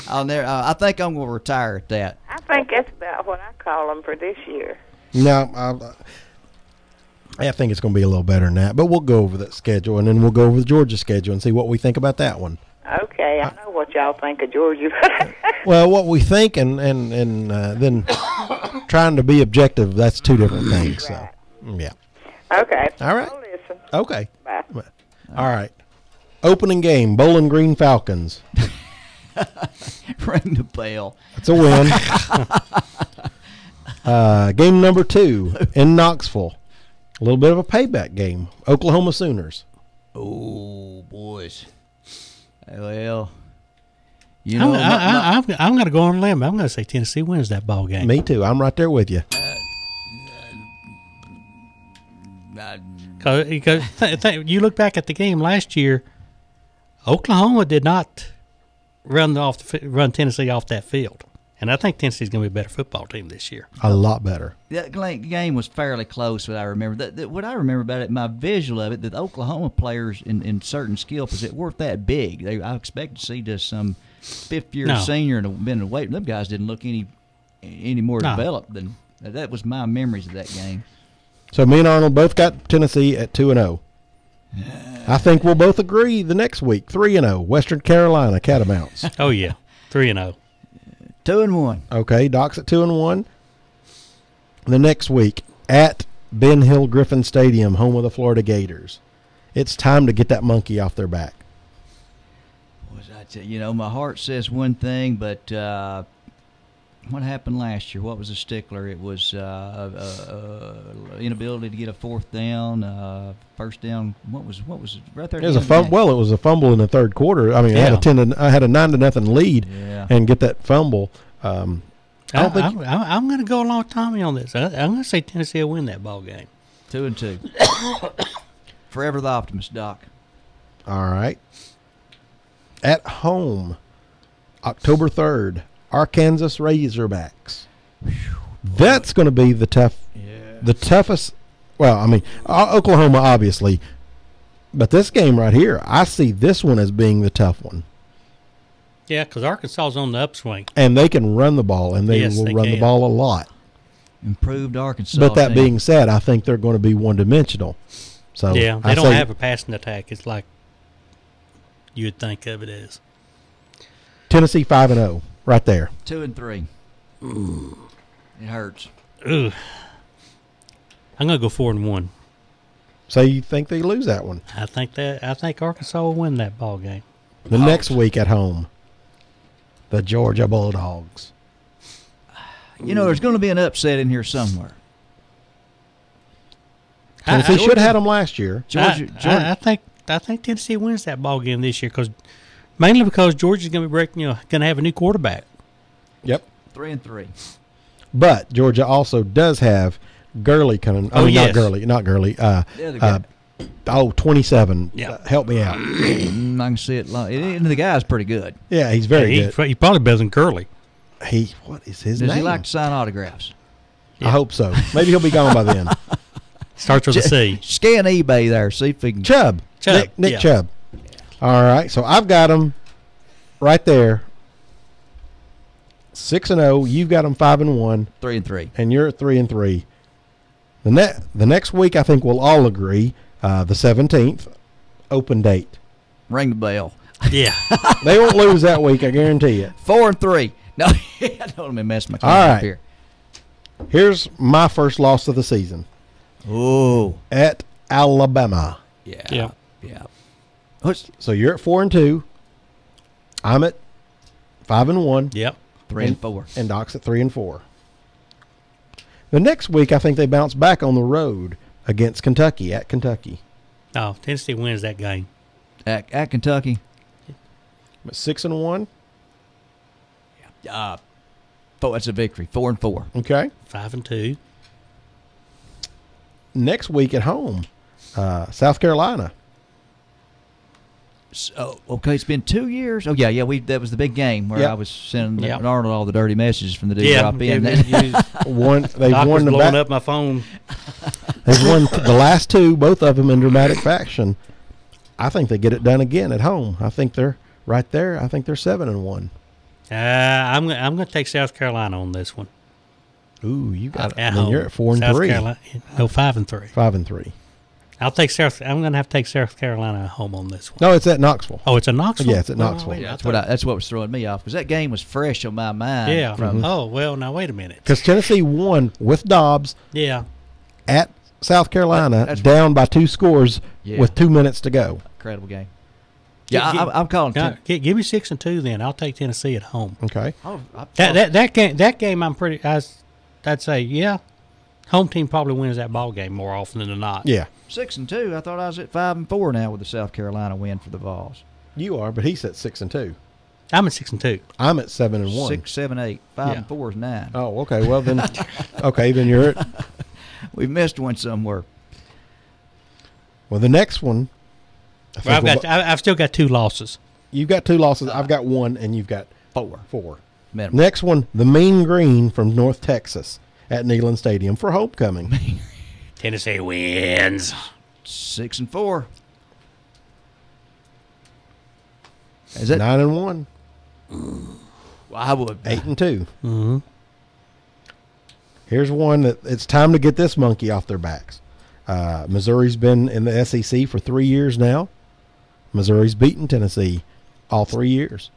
I think I'm gonna retire at that. I think that's about what I call them for this year. No, I think it's going to be a little better than that. But we'll go over that schedule, and then we'll go over the Georgia schedule and see what we think about that one. Okay, I know what y'all think of Georgia. Well, what we think and then trying to be objective, that's two different things. So, yeah. Okay. All right. I'll listen. Okay. Bye. All right. Opening game, Bowling Green Falcons. Ring the bell. It's a win. Game number 2 in Knoxville. A little bit of a payback game. Oklahoma Sooners. Oh, boys. Well, you know, I'm going to go on a limb. I'm going to say Tennessee wins that ball game. Me too. I'm right there with you. Because you look back at the game last year, Oklahoma did not run Tennessee off that field, and I think Tennessee's going to be a better football team this year. A lot better. that game was fairly close. What I remember, what I remember about it, my visual of it, that the Oklahoma players in certain skill positions weren't that big. I expect to see just some fifth-year senior and been away. Them guys didn't look any more developed than that. Was my memories of that game. So me and Arnold both got Tennessee at 2-0. I think we'll both agree the next week 3-0 Western Carolina Catamounts. Oh yeah, 3-0. 2-1. Okay, Doc's at 2-1. The next week at Ben Hill Griffin Stadium, home of the Florida Gators. It's time to get that monkey off their back. My heart says one thing, but what happened last year? What was the stickler? It was inability to get a fourth down, first down. What was it right there? It was a fumble. It was a fumble in the third quarter. I mean, I had a 9-0 lead, and get that fumble. I'm going to go along with Tommy on this. I'm going to say Tennessee will win that ball game. 2-2. Forever the optimist, Doc. All right. At home, October 3rd, Arkansas Razorbacks. That's going to be the toughest. Well, I mean, Oklahoma obviously, but this game right here, I see this one as being the tough one. Yeah, because Arkansas is on the upswing. And they can run the ball, and they will run the ball a lot. Improved Arkansas. But that team. being said, I think they're going to be one-dimensional. So Yeah, I they don't say have a passing attack. It's like you would think of it as. Tennessee 5-0 right there. 2-3. It hurts. Ugh. I'm gonna go 4-1. So you think they lose that one? I think Arkansas will win that ball game. The next week at home, the Georgia Bulldogs. You know, there's going to be an upset in here somewhere. Tennessee should have had them last year. I think Tennessee wins that ball game this year mainly because Georgia's going to be going to have a new quarterback. Yep. 3-3. But Georgia also does have Gurley coming. I mean, yes. not Gurley. The other guy. 27. Yeah. Help me out. I can see it. And the guy's pretty good. Yeah, he's very good. He's probably better than Gurley. What is his Does name? he like to sign autographs? I hope so. Maybe he'll be gone by then. Starts with a C. Scan eBay there. See if he can. Chubb. Nick yeah. Chubb. All right, so I've got him right there. 6-0. You've got him 5-1, 3-3. and you're at 3-3. The next week, I think we'll all agree. The 17th, open date. Ring the bell. Yeah. They won't lose that week, I guarantee you. 4-3. No, I don't want to mess my camera All up right. here. Here's my first loss of the season Oh. at Alabama. Yeah. Yeah. So you're at 4-2. I'm at 5-1. Yep. 3-4. And Doc's at 3-4. The next week, I think they bounce back on the road against Kentucky at Kentucky. No, Tennessee wins that game. At Kentucky. But 6-1. That's a victory. 4-4. Okay. 5-2. Next week at home, South Carolina. So, okay, it's been 2 years. Oh, yeah. That was the big game where Yep. I was sending Yep. Arnold all the dirty messages from the dude Yeah. drop in. They've Doc won was the blowing up my phone. They've won the last two, both of them in dramatic fashion. I think they get it done again at home. I think they're right there. I think they're 7-1. I'm going to take South Carolina on this one. Ooh, you got it. At I mean, home. you're at 4-3. South Carolina. No, 5-3. 5-3. I'm going to have to take South Carolina at home on this one. No, it's at Knoxville. Oh, it's a Knoxville? Yeah, it's at Knoxville. wait, That's what was throwing me off because that game was fresh on my mind. Yeah. From Oh, well, now wait a minute. Because Tennessee won with Dobbs Yeah. at South Carolina, That's- down by 2 scores Yeah. with 2 minutes to go. incredible game. Yeah, I'm calling. Now, give me 6-2 then. I'll take Tennessee at home. Okay. That game I'd say, yeah, home team probably wins that ball game more often than not. Yeah. 6-2. I thought I was at 5-4 now with the South Carolina win for the Vols. You are, but he's at 6-2. I'm at 6-2. I'm at 7-1. 6, 7, 8. 5-4 is 9. Oh, okay. Well, then, then you're at. We missed one somewhere. Well, the next one. Well, I've still got 2 losses. You've got 2 losses. I've got 1, and you've got 4. 4. Minimum. Next one, the Mean Green from North Texas at Neyland Stadium for homecoming. Tennessee wins. 6-4. Is that 9-1, Well, I would 8-2. Mm-hmm. Here's one that it's time to get this monkey off their backs. Missouri's been in the SEC for 3 years now. Missouri's beaten Tennessee all 3 years.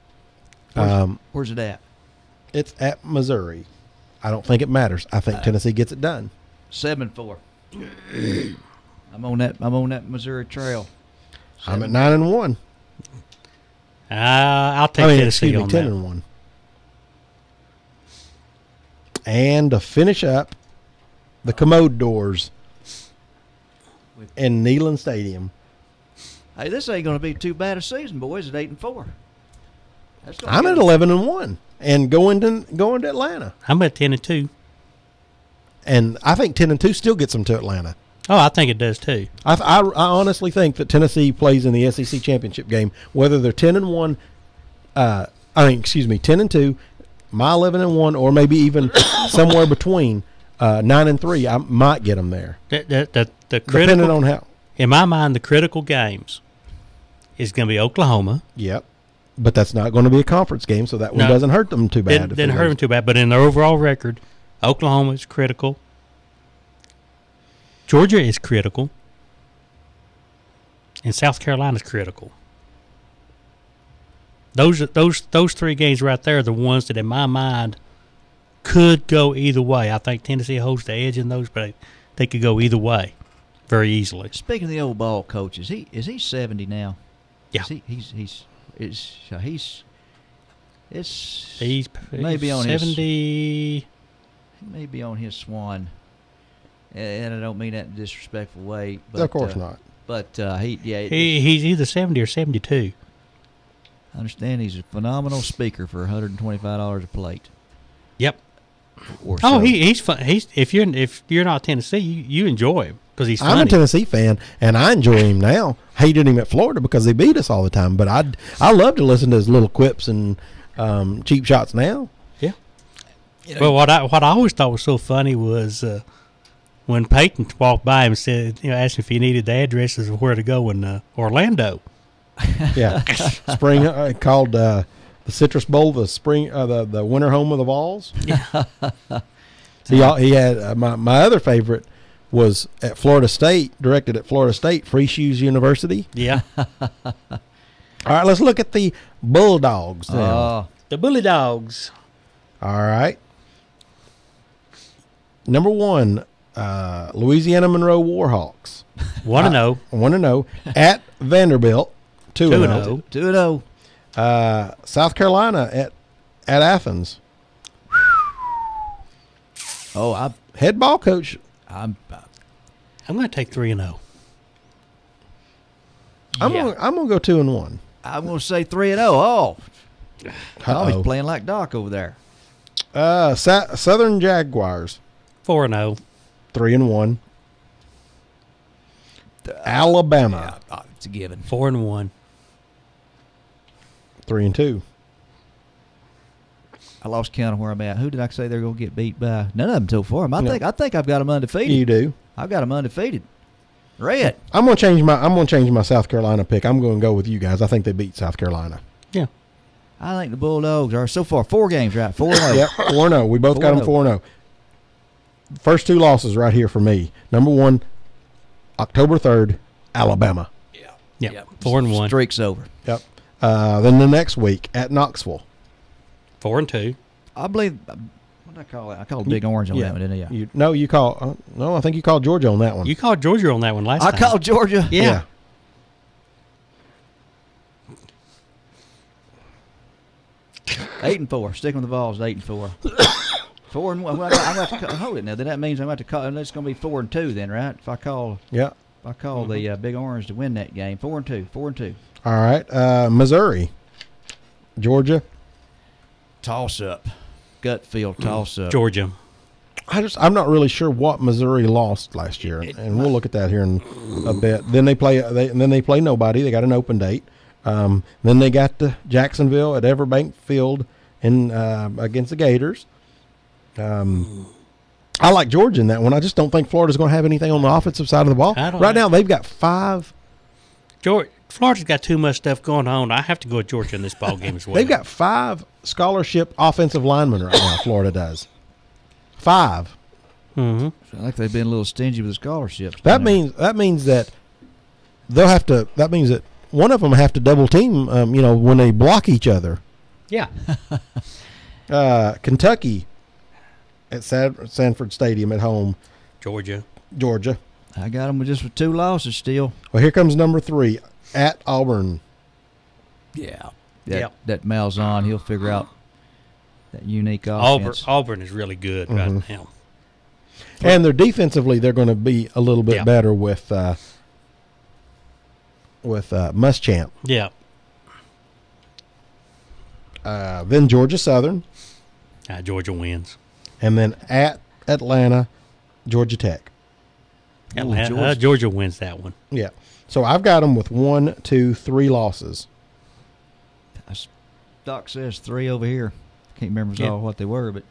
Where's it at? It's at Missouri. I don't think it matters. I think Tennessee gets it done. 7-4. I'm on that Missouri Trail. I'm at 9-1. I'll take Tennessee on 10-1. And to finish up, the Commode Doors in Neyland Stadium. Hey, this ain't going to be too bad a season, boys. At 8-4. I'm at 11-1 and going to Atlanta. I'm at 10-2. And I think 10-2 still gets them to Atlanta. Oh, I think it does too. I honestly think that Tennessee plays in the SEC championship game, whether they're 10-1. 10-2, my 11-1, or maybe even somewhere between 9-3. I might get them there. The Depending critical, on how. in my mind, the critical games is going to be Oklahoma. Yep. But that's not going to be a conference game, so that one No. doesn't hurt them too bad. Didn't hurt them too bad, but in their overall record, Oklahoma is critical. Georgia is critical. And South Carolina is critical. Those 3 games right there are the ones that, in my mind, could go either way. I think Tennessee holds the edge in those, but they could go either way very easily. Speaking of the old ball coach, is he 70 now? Yeah. He's maybe on 70. He may be on his swan, and I don't mean that in a disrespectful way. But, of course not. But He's either 70 or 72. I understand he's a phenomenal speaker for $125 a plate. Yep. Or Oh, so. he's fun. If you're not Tennessee, you enjoy him because he's funny. I'm a Tennessee fan, and I enjoy him now. Hated him at Florida because they beat us all the time, but I love to listen to his little quips and cheap shots now. Yeah. Well, what I always thought was so funny was when Peyton walked by him and said, asked if he needed the addresses of where to go in Orlando. Yeah, spring called the Citrus Bowl, the spring, the winter home of the Vols. Yeah. He had my other favorite was at Florida State, directed at Florida State, Free Shoes University. Yeah. All right, let's look at the Bulldogs now. The Bully Dogs. All right. Number 1, Louisiana Monroe Warhawks. 1-0. 1-0 at Vanderbilt. 2-0. 2-0. South Carolina at Athens. Oh, Head ball coach. I'm I'm going to take 3-0. I'm gonna go 2-1. I'm going to say 3-0. Oh, Uh-oh. he's playing like Doc over there. Southern Jaguars 4-0. 3-1. Alabama It's a given. 4-1. 3-2. I lost count of where I'm at. Who did I say they're going to get beat by? None of them so far. I think I've got them undefeated. You do. I've got them undefeated. Red. I'm gonna change my South Carolina pick. I'm gonna go with you guys. I think they beat South Carolina. Yeah. I think the Bulldogs are so far 4 games, right? 4-0. Yep, 4-0. We both got them 4-0. First 2 losses right here for me. Number 1, October 3rd, Alabama. Yeah. 4-1. Streak's over. Yep. Then the next week at Knoxville. 4-2. I believe. What did I call it? I called Big Orange on that one, didn't I? Yeah. I think you called Georgia on that one. You called Georgia on that one last time. I called Georgia. Yeah. 8-4. Sticking with the Vols. 8-4. 4-1. Well, I'm going to hold it now. Then that means I'm going to call. It's going to be 4-2 then, right? If I call the Big Orange to win that game, 4-2. 4-2. All right. Missouri, Georgia. Toss up. Gut feel toss up. Georgia. I'm not really sure what Missouri lost last year, and we'll look at that here in a bit. Then they play nobody. They got an open date. Then they got to Jacksonville at Everbank Field against the Gators. I like Georgia in that one. I just don't think Florida's going to have anything on the offensive side of the ball. Right now, they've got 5. Florida's got too much stuff going on. I have to go with Georgia in this ball game as well. They've got 5 scholarship offensive linemen right now. Florida does 5. Mm-hmm. I like they've been a little stingy with the scholarships. That means that they'll have to. That means that one of them have to double team. When they block each other. Yeah. Kentucky at Sanford Stadium at home. Georgia. I got them with 2 losses still. Well, here comes number 3 at Auburn. Yeah. That Malzahn, he'll figure out that unique offense. Auburn is really good right now. And they're defensively, they're going to be a little bit better with Muschamp. Yeah. Then Georgia Southern. Georgia wins. And then at Atlanta, Georgia Tech. Georgia wins that one. Yeah. So I've got them with 1, 2, 3 losses. Doc says 3 over here. Can't remember all what they were, but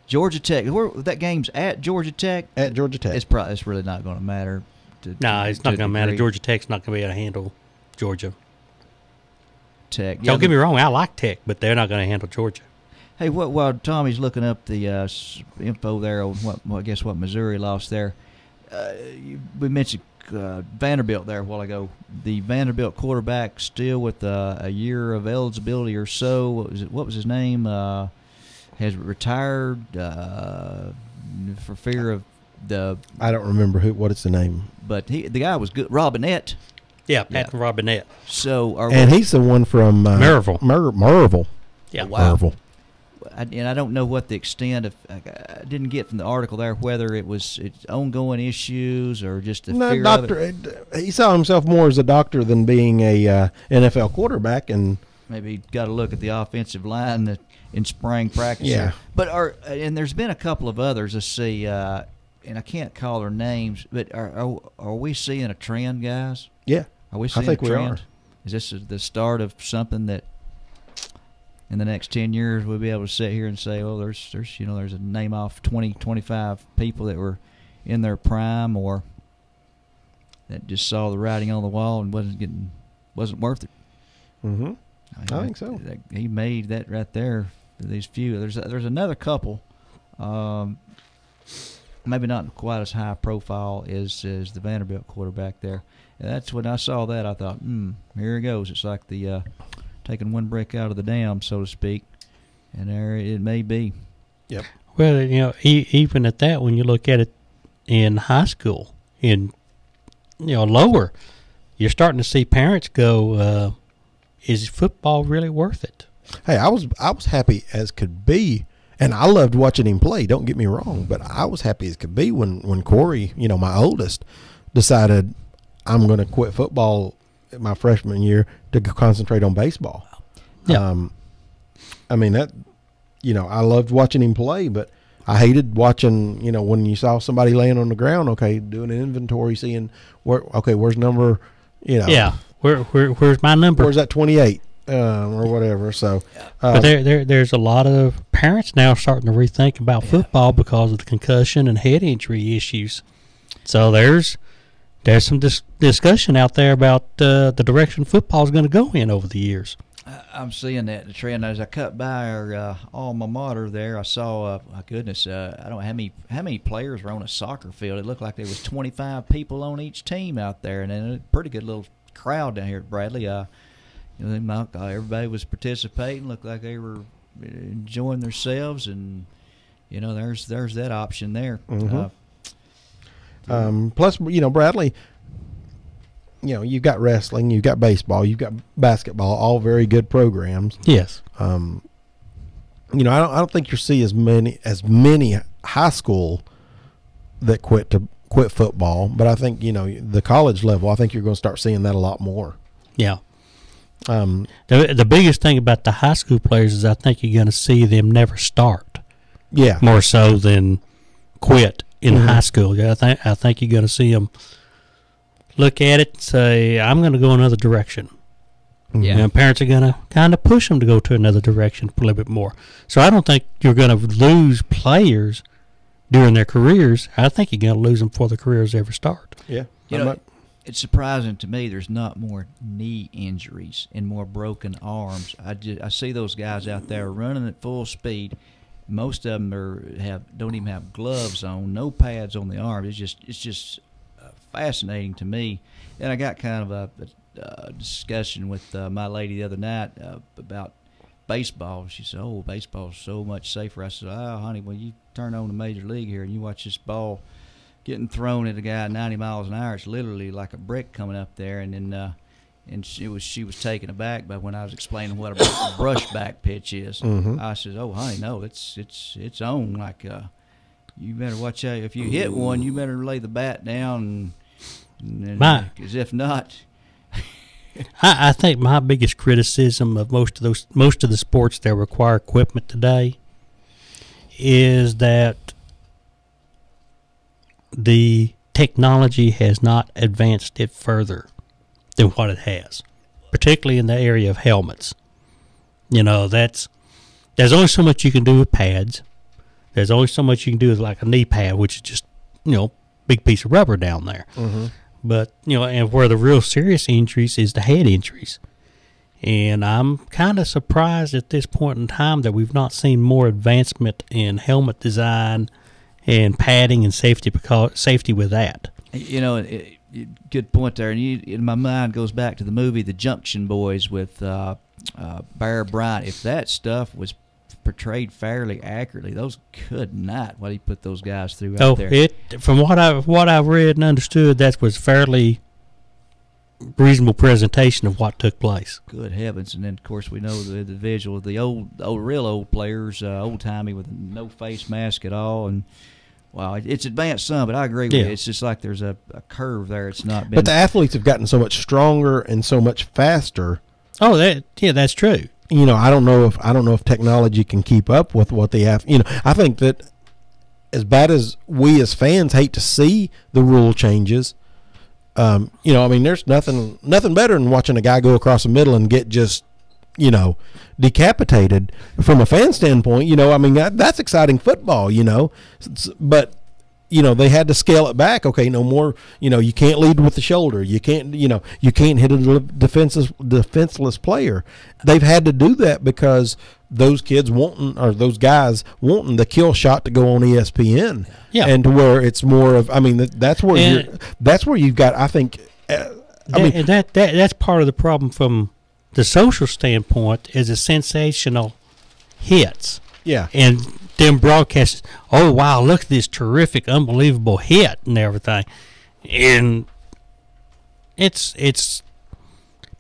Georgia Tech. That game's at Georgia Tech. At Georgia Tech. It's really not going to matter. It's not going to matter. Georgia Tech's not going to be able to handle Georgia. Tech. Don't get me wrong. I like Tech, but they're not going to handle Georgia. Hey, while Tommy's looking up the info there on what Missouri lost there, we mentioned Vanderbilt there a while ago. The Vanderbilt quarterback still with a year of eligibility or so. What was his name? Has retired for fear of the. I don't remember what it's the name. But the guy was good. Robinette. Yeah, Pat Robinette. So he's the one from Maryville. Maryville. Yeah, wow. Maryville. And I don't know what the extent of. I didn't get from the article there whether it's ongoing issues or just the fear doctor. of it. He saw himself more as a doctor than being a NFL quarterback, and maybe got to look at the offensive line in spring practice. Yeah. But and there's been a couple of others. Let's see, and I can't call their names, but are we seeing a trend, guys? yeah, Are we seeing I think a trend? we are. Is this the start of something that in the next 10 years we'll be able to sit here and say, oh, there's a name off 20, 25 people that were in their prime or that just saw the writing on the wall and wasn't worth it. Mm-hmm. I think so. He made that right there for these few. There's another couple, maybe not quite as high profile as the Vanderbilt quarterback there. And that's when I saw that, I thought, here it goes. It's like the taking one brick out of the dam, so to speak. And there it may be. Yep. Well, even at that, when you look at it in high school, in lower, you're starting to see parents go, is football really worth it? Hey, I was happy as could be, and I loved watching him play. Don't get me wrong, but I was happy as could be when Corey, my oldest, decided I'm going to quit football my freshman year to concentrate on baseball. Yeah. I mean that, I loved watching him play, but I hated watching, when you saw somebody laying on the ground, okay, doing an inventory, seeing where's number, Yeah. Where's my number? Where's that 28 or whatever? So, but there's a lot of parents now starting to rethink about football because of the concussion and head injury issues. So there's some discussion out there about the direction football is going to go in over the years. I'm seeing that the trend as I cut by our alma mater there. I saw, my goodness, I don't know how many players were on a soccer field. It looked like there was 25 people on each team out there, and a pretty good little crowd down here at Bradley. Everybody was participating. Looked like they were enjoying themselves, and there's that option there. Mm-hmm. Plus, Bradley, you've got wrestling, you've got baseball, you've got basketball, all very good programs. Yes. I don't think you'll see as many high school that quit football, but I think the college level, I think you're going to start seeing that a lot more. Yeah. The biggest thing about the high school players is I think you're going to see them never start. Yeah. More so than quit in high school. I think you're going to see them look at it and say, I'm going to go another direction. Yeah. And parents are going to kind of push them to go to another direction a little bit more. So I don't think you're going to lose players during their careers. I think you're going to lose them before the careers ever start. Yeah. It's surprising to me there's not more knee injuries and more broken arms. I see those guys out there running at full speed. Most of them don't even have gloves on, no pads on the arms. It's just fascinating to me. And I got kind of a discussion with my lady the other night about baseball. She said, "Oh, baseball's so much safer." I said, "Oh, honey, when you turn on the major league here and you watch this ball getting thrown at a guy at 90 miles an hour, it's literally like a brick coming up there." And then she was taken aback by when I was explaining what a brush back pitch is. Mm-hmm. I said, "Oh, honey, no, it's on. Like you better watch out. If you hit one, you better lay the bat down, because if not." I think my biggest criticism of most of the sports that require equipment today is that the technology has not advanced it further than what it has, particularly in the area of helmets. There's only so much you can do with pads. There's only so much you can do with like a knee pad, which is just big piece of rubber down there. Mm-hmm. But and where the real serious injuries is the head injuries. And I'm kind of surprised at this point in time that we've not seen more advancement in helmet design and padding and safety with that. You know, good point there. And in my mind goes back to the movie The Junction Boys with Bear Bryant. If that stuff was portrayed fairly accurately, those could not. What he put those guys through out there. From what I've read and understood, that was fairly reasonable presentation of what took place. Good heavens! And then of course we know the visual of the real old players, old timey with no face mask at all, and wow, it's advanced some, but I agree with you. It's just like there's a curve there. It's not been. But the athletes have gotten so much stronger and so much faster. Oh, that's true. You know, I don't know if technology can keep up with what they have. You know, I think that as bad as we as fans hate to see the rule changes, you know, I mean, there's nothing better than watching a guy go across the middle and get just, you know, decapitated. From a fan standpoint, you know, I mean, that's exciting football, you know, but you know, they had to scale it back. Okay, no more, you know, you can't lead with the shoulder. You can't, you know, you can't hit a defenseless player. They've had to do that because those guys wanting the kill shot to go on ESPN. Yeah. And to where it's more of, I mean, that's where you've got, I think, that's part of the problem from the social standpoint is the sensational hits. Yeah. And them broadcasts, oh, wow, look at this terrific, unbelievable hit and everything. And it's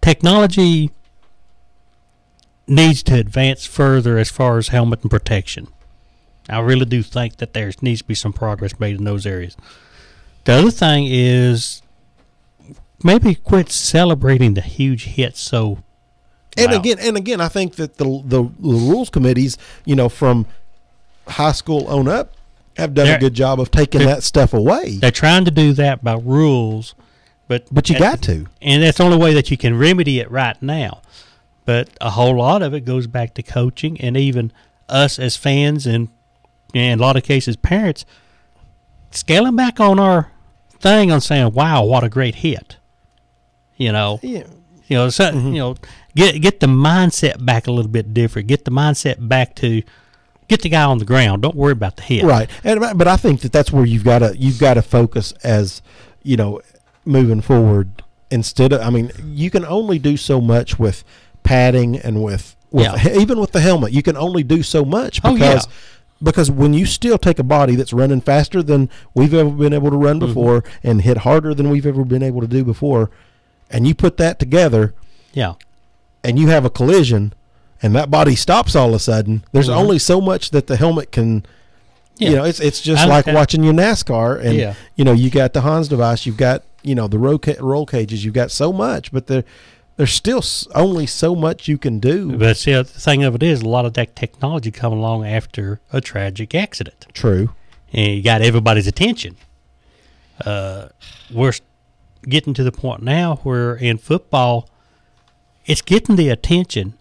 technology needs to advance further as far as helmet and protection. I really do think that there needs to be some progress made in those areas. The other thing is maybe quit celebrating the huge hits so. And again, I think that the rules committees, you know, from high school on up, have done a good job of taking that stuff away. They're trying to do that by rules, but you got to, and that's the only way that you can remedy it right now. But a whole lot of it goes back to coaching, and even us as fans, and in a lot of cases parents, scaling back on our thing on saying, "Wow, what a great hit!" You know, you know, so, you know. Get the mindset back a little bit different. Get the mindset back to get the guy on the ground. Don't worry about the hit. Right. But I think that's where you've got to focus as, you know, moving forward. Instead of, I mean, you can only do so much with padding and with even with the helmet. You can only do so much because when you still take a body that's running faster than we've ever been able to run before and hit harder than we've ever been able to do before, and you put that together. Yeah. And you have a collision, and that body stops all of a sudden. There's only so much that the helmet can. You know, it's just like watching your NASCAR, and you know, you got the Hans device, you've got, you know, the roll cages, you've got so much, but there's still only so much you can do. But see, the thing of it is, a lot of that technology come along after a tragic accident. True, and you got everybody's attention. We're getting to the point now where in football, it's getting the attention.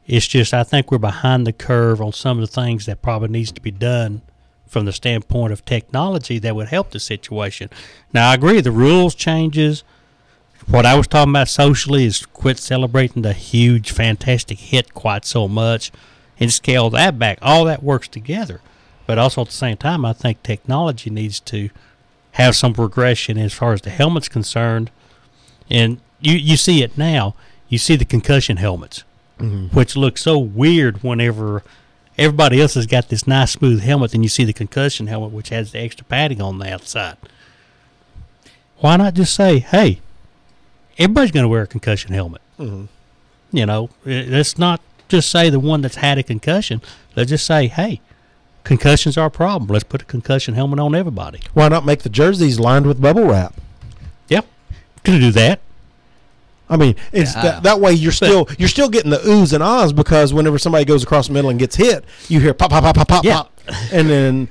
It's just I think we're behind the curve on some of the things that probably needs to be done from the standpoint of technology that would help the situation. Now, I agree, the rules changes. What I was talking about socially is quit celebrating the huge, fantastic hit quite so much and scale that back. All that works together. But also at the same time, I think technology needs to have some progression as far as the helmet's concerned. And you see it now. You see the concussion helmets, which look so weird whenever everybody else has got this nice smooth helmet, and you see the concussion helmet, which has the extra padding on the outside. Why not just say, hey, everybody's going to wear a concussion helmet? You know, let's not just say the one that's had a concussion. Let's just say, hey, concussions are a problem. Let's put a concussion helmet on everybody. Why not make the jerseys lined with bubble wrap? Yep, gonna do that. I mean, it's that way you're still getting the oohs and ahs, because whenever somebody goes across the middle and gets hit, you hear pop, pop, pop, pop, pop, pop, and then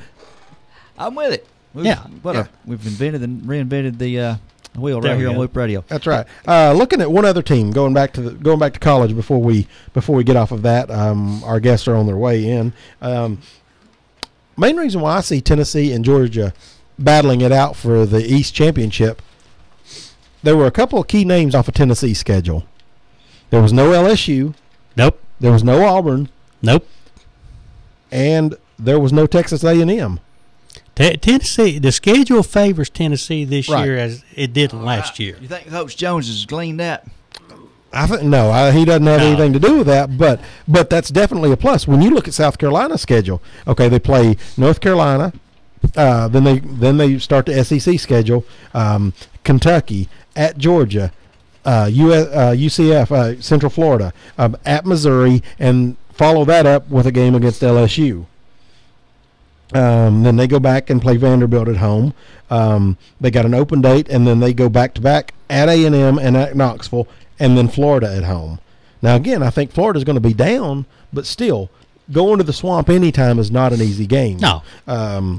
I'm with it. We've invented and reinvented the wheel right here on Loop Radio. That's right. Looking at one other team, going back to college before we get off of that. Our guests are on their way in. Main reason why I see Tennessee and Georgia battling it out for the East Championship, there were a couple of key names off of Tennessee's schedule There was no LSU. Nope. There was no Auburn. Nope. And there was no Texas A&M. Tennessee, the schedule favors Tennessee this Right. year as it did last year. You think Coach Jones has gleaned that? I think no, he doesn't have anything to do with that. But that's definitely a plus. When you look at South Carolina's schedule, okay, they play North Carolina, then they start the SEC schedule, Kentucky at Georgia, UCF, Central Florida, at Missouri, and follow that up with a game against LSU. Then they go back and play Vanderbilt at home. They got an open date, and then they go back-to-back at A&M and at Knoxville, and then Florida at home. Now, again, I think Florida's going to be down, but still, going to the Swamp anytime is not an easy game. No,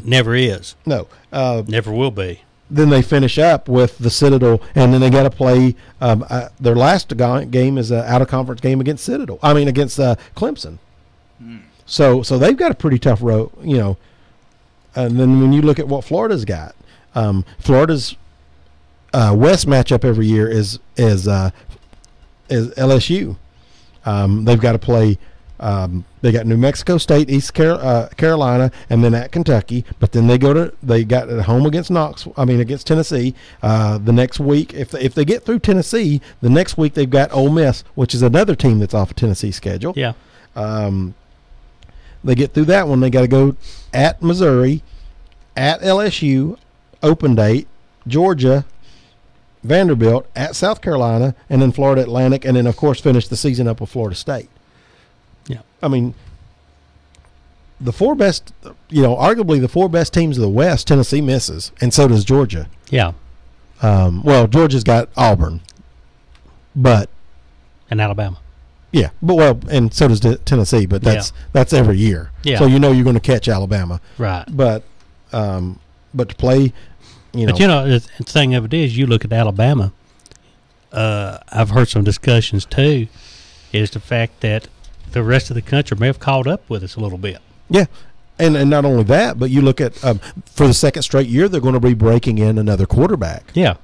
never is. No. Never will be. Then they finish up with the Citadel, and then they got to play their last game is an out-of-conference game against against Clemson. So they've got a pretty tough road, you know. And then when you look at what Florida's got, Florida's West matchup every year is LSU. They've got to play. They got New Mexico State, East Carolina, and then at Kentucky. But then they got at home against against Tennessee. The next week, if they get through Tennessee, the next week they've got Ole Miss, which is another team that's off of Tennessee's schedule. Yeah. They get through that one. They got to go at Missouri, at LSU, open date, Georgia, Vanderbilt, at South Carolina, and then Florida Atlantic, and then, of course, finish the season up with Florida State. Yeah. I mean, the four best, arguably the four best teams of the West, Tennessee misses, and so does Georgia. Yeah. Georgia's got Auburn, but. And Alabama. Yeah, and so does Tennessee, but that's every year. Yeah. So you're going to catch Alabama. Right. But to play, But the thing of it is, you look at Alabama. I've heard some discussions too, is the fact that the rest of the country may have caught up with us a little bit. Yeah, and not only that, but you look at for the second straight year, they're going to be breaking in another quarterback. Yeah.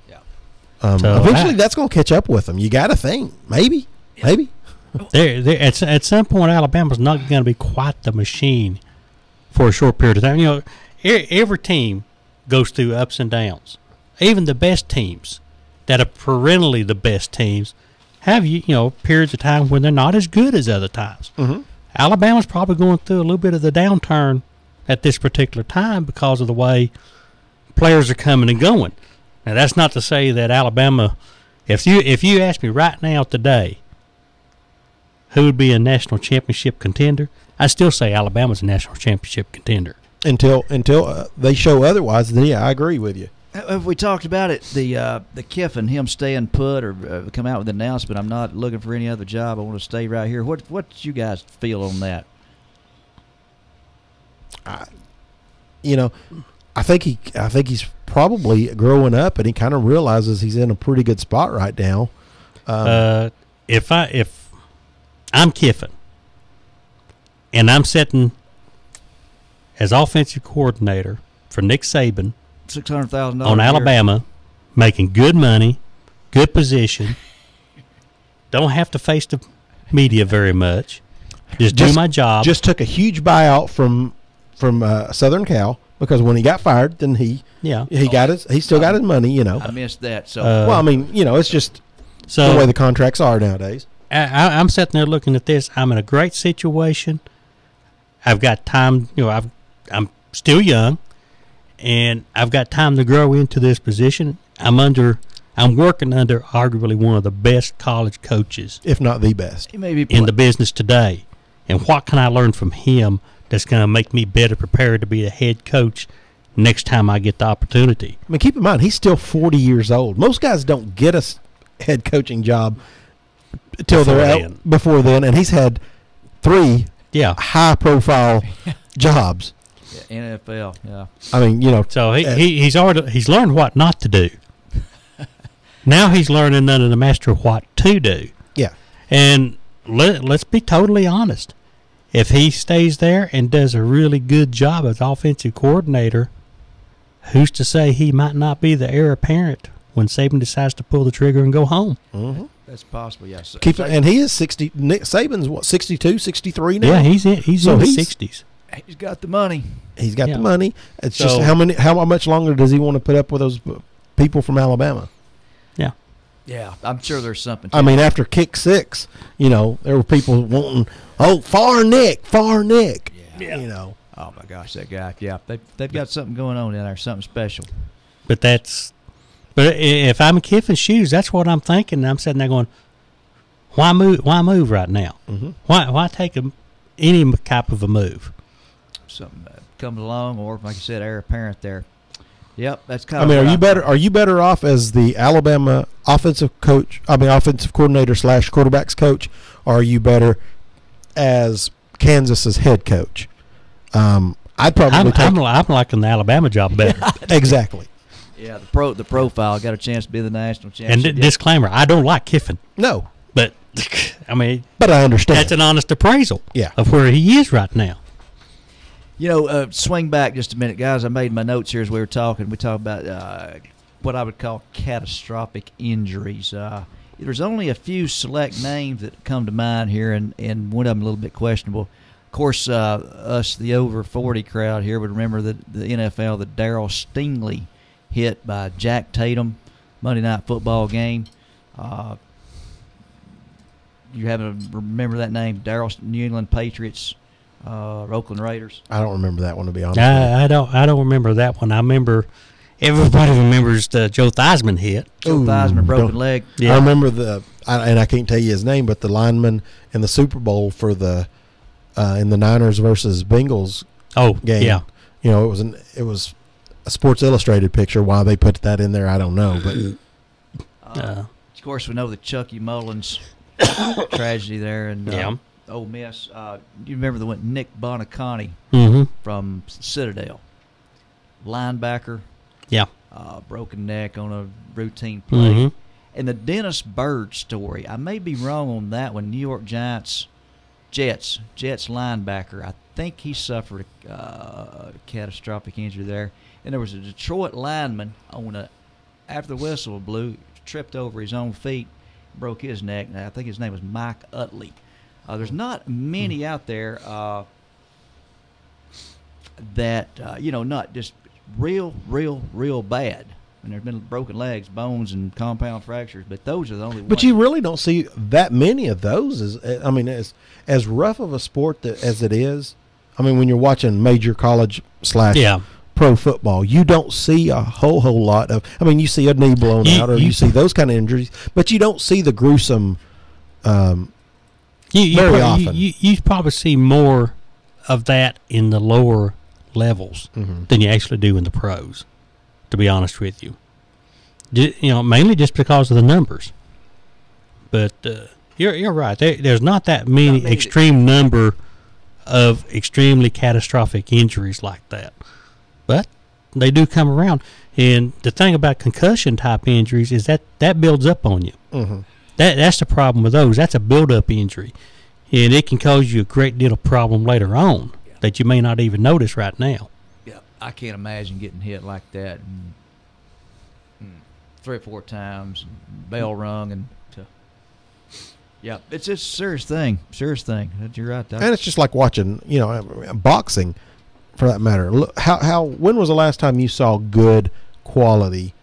Eventually, that's going to catch up with them. You got to think, maybe. At some point, Alabama's not going to be quite the machine for a short period of time. Every team goes through ups and downs. Even the best teams that are perennially the best teams have periods of time when they're not as good as other times. Mm-hmm. Alabama's probably going through a little bit of the downturn at this particular time because of the way players are coming and going. Now, that's not to say that Alabama, if you ask me right now today, who would be a national championship contender, I still say Alabama's a national championship contender. Until they show otherwise, then I agree with you. Have we talked about it? The Kiffin, him staying put or come out with an announcement, I'm not looking for any other job, I want to stay right here. What do you guys feel on that? I think he's probably growing up, and he kind of realizes he's in a pretty good spot right now. If I'm Kiffin, and I'm sitting as offensive coordinator for Nick Saban, $600,000 on Alabama, making good money, good position, don't have to face the media very much, just do my job. Just took a huge buyout from Southern Cal, because when he got fired, then he still got his money. I missed that. So it's just the way the contracts are nowadays. I'm sitting there looking at this. I'm in a great situation. I've got time. I'm still young, and I've got time to grow into this position. I'm working under arguably one of the best college coaches, if not the best, he may be in the business today. And what can I learn from him that's going to make me better prepared to be the head coach next time I get the opportunity? I mean, keep in mind, he's still 40 years old. Most guys don't get a head coaching job till they're out before then, and he's had 3 high-profile jobs. Yeah, NFL, yeah. I mean, so he's learned what not to do. Now he's learning under the master what to do. Yeah, and let's be totally honest. If he stays there and does a really good job as offensive coordinator, who's to say he might not be the heir apparent when Saban decides to pull the trigger and go home? Mm-hmm. That's possible. Yes. And he is 60. Nick Saban's what, 62, 63 now. Yeah, he's in the 60s. He's got the money. He's got Yeah. the money. It's just So- how much longer does he want to put up with those people from Alabama? Yeah, I'm sure there's something. I mean, after kick 6, there were people wanting, far Nick. Yeah. Oh my gosh, that guy. Yeah, they've got something going on in there, something special. But if I'm in Kiffin's shoes, that's what I'm thinking. I'm sitting there going, why move right now? Mhm. Why take any type of a move? Something comes along, or like you said, heir apparent there. Yep, that's kind I of. mean, are you better off as the Alabama offensive coordinator / quarterbacks coach, or are you better as Kansas's head coach? I'd probably I'm liking the Alabama job better. exactly. Yeah, the profile got a chance to be the national And championship. disclaimer, I don't like Kiffin, No, but I mean, but I understand. that's an honest appraisal Yeah. of where he is right now. Swing back just a minute, guys. I made my notes here as we were talking. We talked about what I would call catastrophic injuries. There's only a few select names that come to mind here, and one of them a little bit questionable. Of course, us, the over 40 crowd here, would remember the NFL, the Darryl Stingley hit by Jack Tatum Monday Night Football game. You haven't remember that name? New England Patriots, Oakland Raiders. I don't remember that one, to be honest. I don't remember that one. I remember everybody remembers the Joe Theismann hit. Joe Ooh, Theismann, broken don't- leg. Yeah. I remember and I can't tell you his name, but the lineman in the Super Bowl for in the Niners versus Bengals Oh, game. yeah. It was a Sports Illustrated picture. Why they put that in there, I don't know. But Of course, we know the Chucky Mullins tragedy there, and Yeah. Ole Miss. You remember the one Nick Bonaconte Mm-hmm. from Citadel, linebacker, Yeah. broken neck on a routine play, Mm-hmm. and the Dennis Byrd story. I may be wrong on that one. New York Jets linebacker. I think he suffered a catastrophic injury there, and there was a Detroit lineman after the whistle blew, tripped over his own feet, broke his neck. And I think his name was Mike Utley. There's not many out there that not just real bad. And there's been broken legs, bones, and compound fractures, but those are the only ones. But you really don't see that many of those. As rough of a sport as it is, when you're watching major college / Yeah. pro football, you don't see a whole lot of. You see a knee blown out, or you see those kind of injuries, but you don't see the gruesome. Very often. You probably see more of that in the lower levels than you actually do in the pros, to be honest with you. Mainly just because of the numbers. But you're right. There's not that many extreme number of extremely catastrophic injuries like that. But they do come around. And the thing about concussion type injuries is that builds up on you. Mm-hmm. That's the problem with those. That's a build-up injury. And it can cause you a great deal of problem later on that you may not even notice right now. Yeah, I can't imagine getting hit like that and 3 or 4 times, bell rung, and it's a serious thing. You're right, Doc. And it's just like watching, boxing, for that matter. Look, when was the last time you saw good quality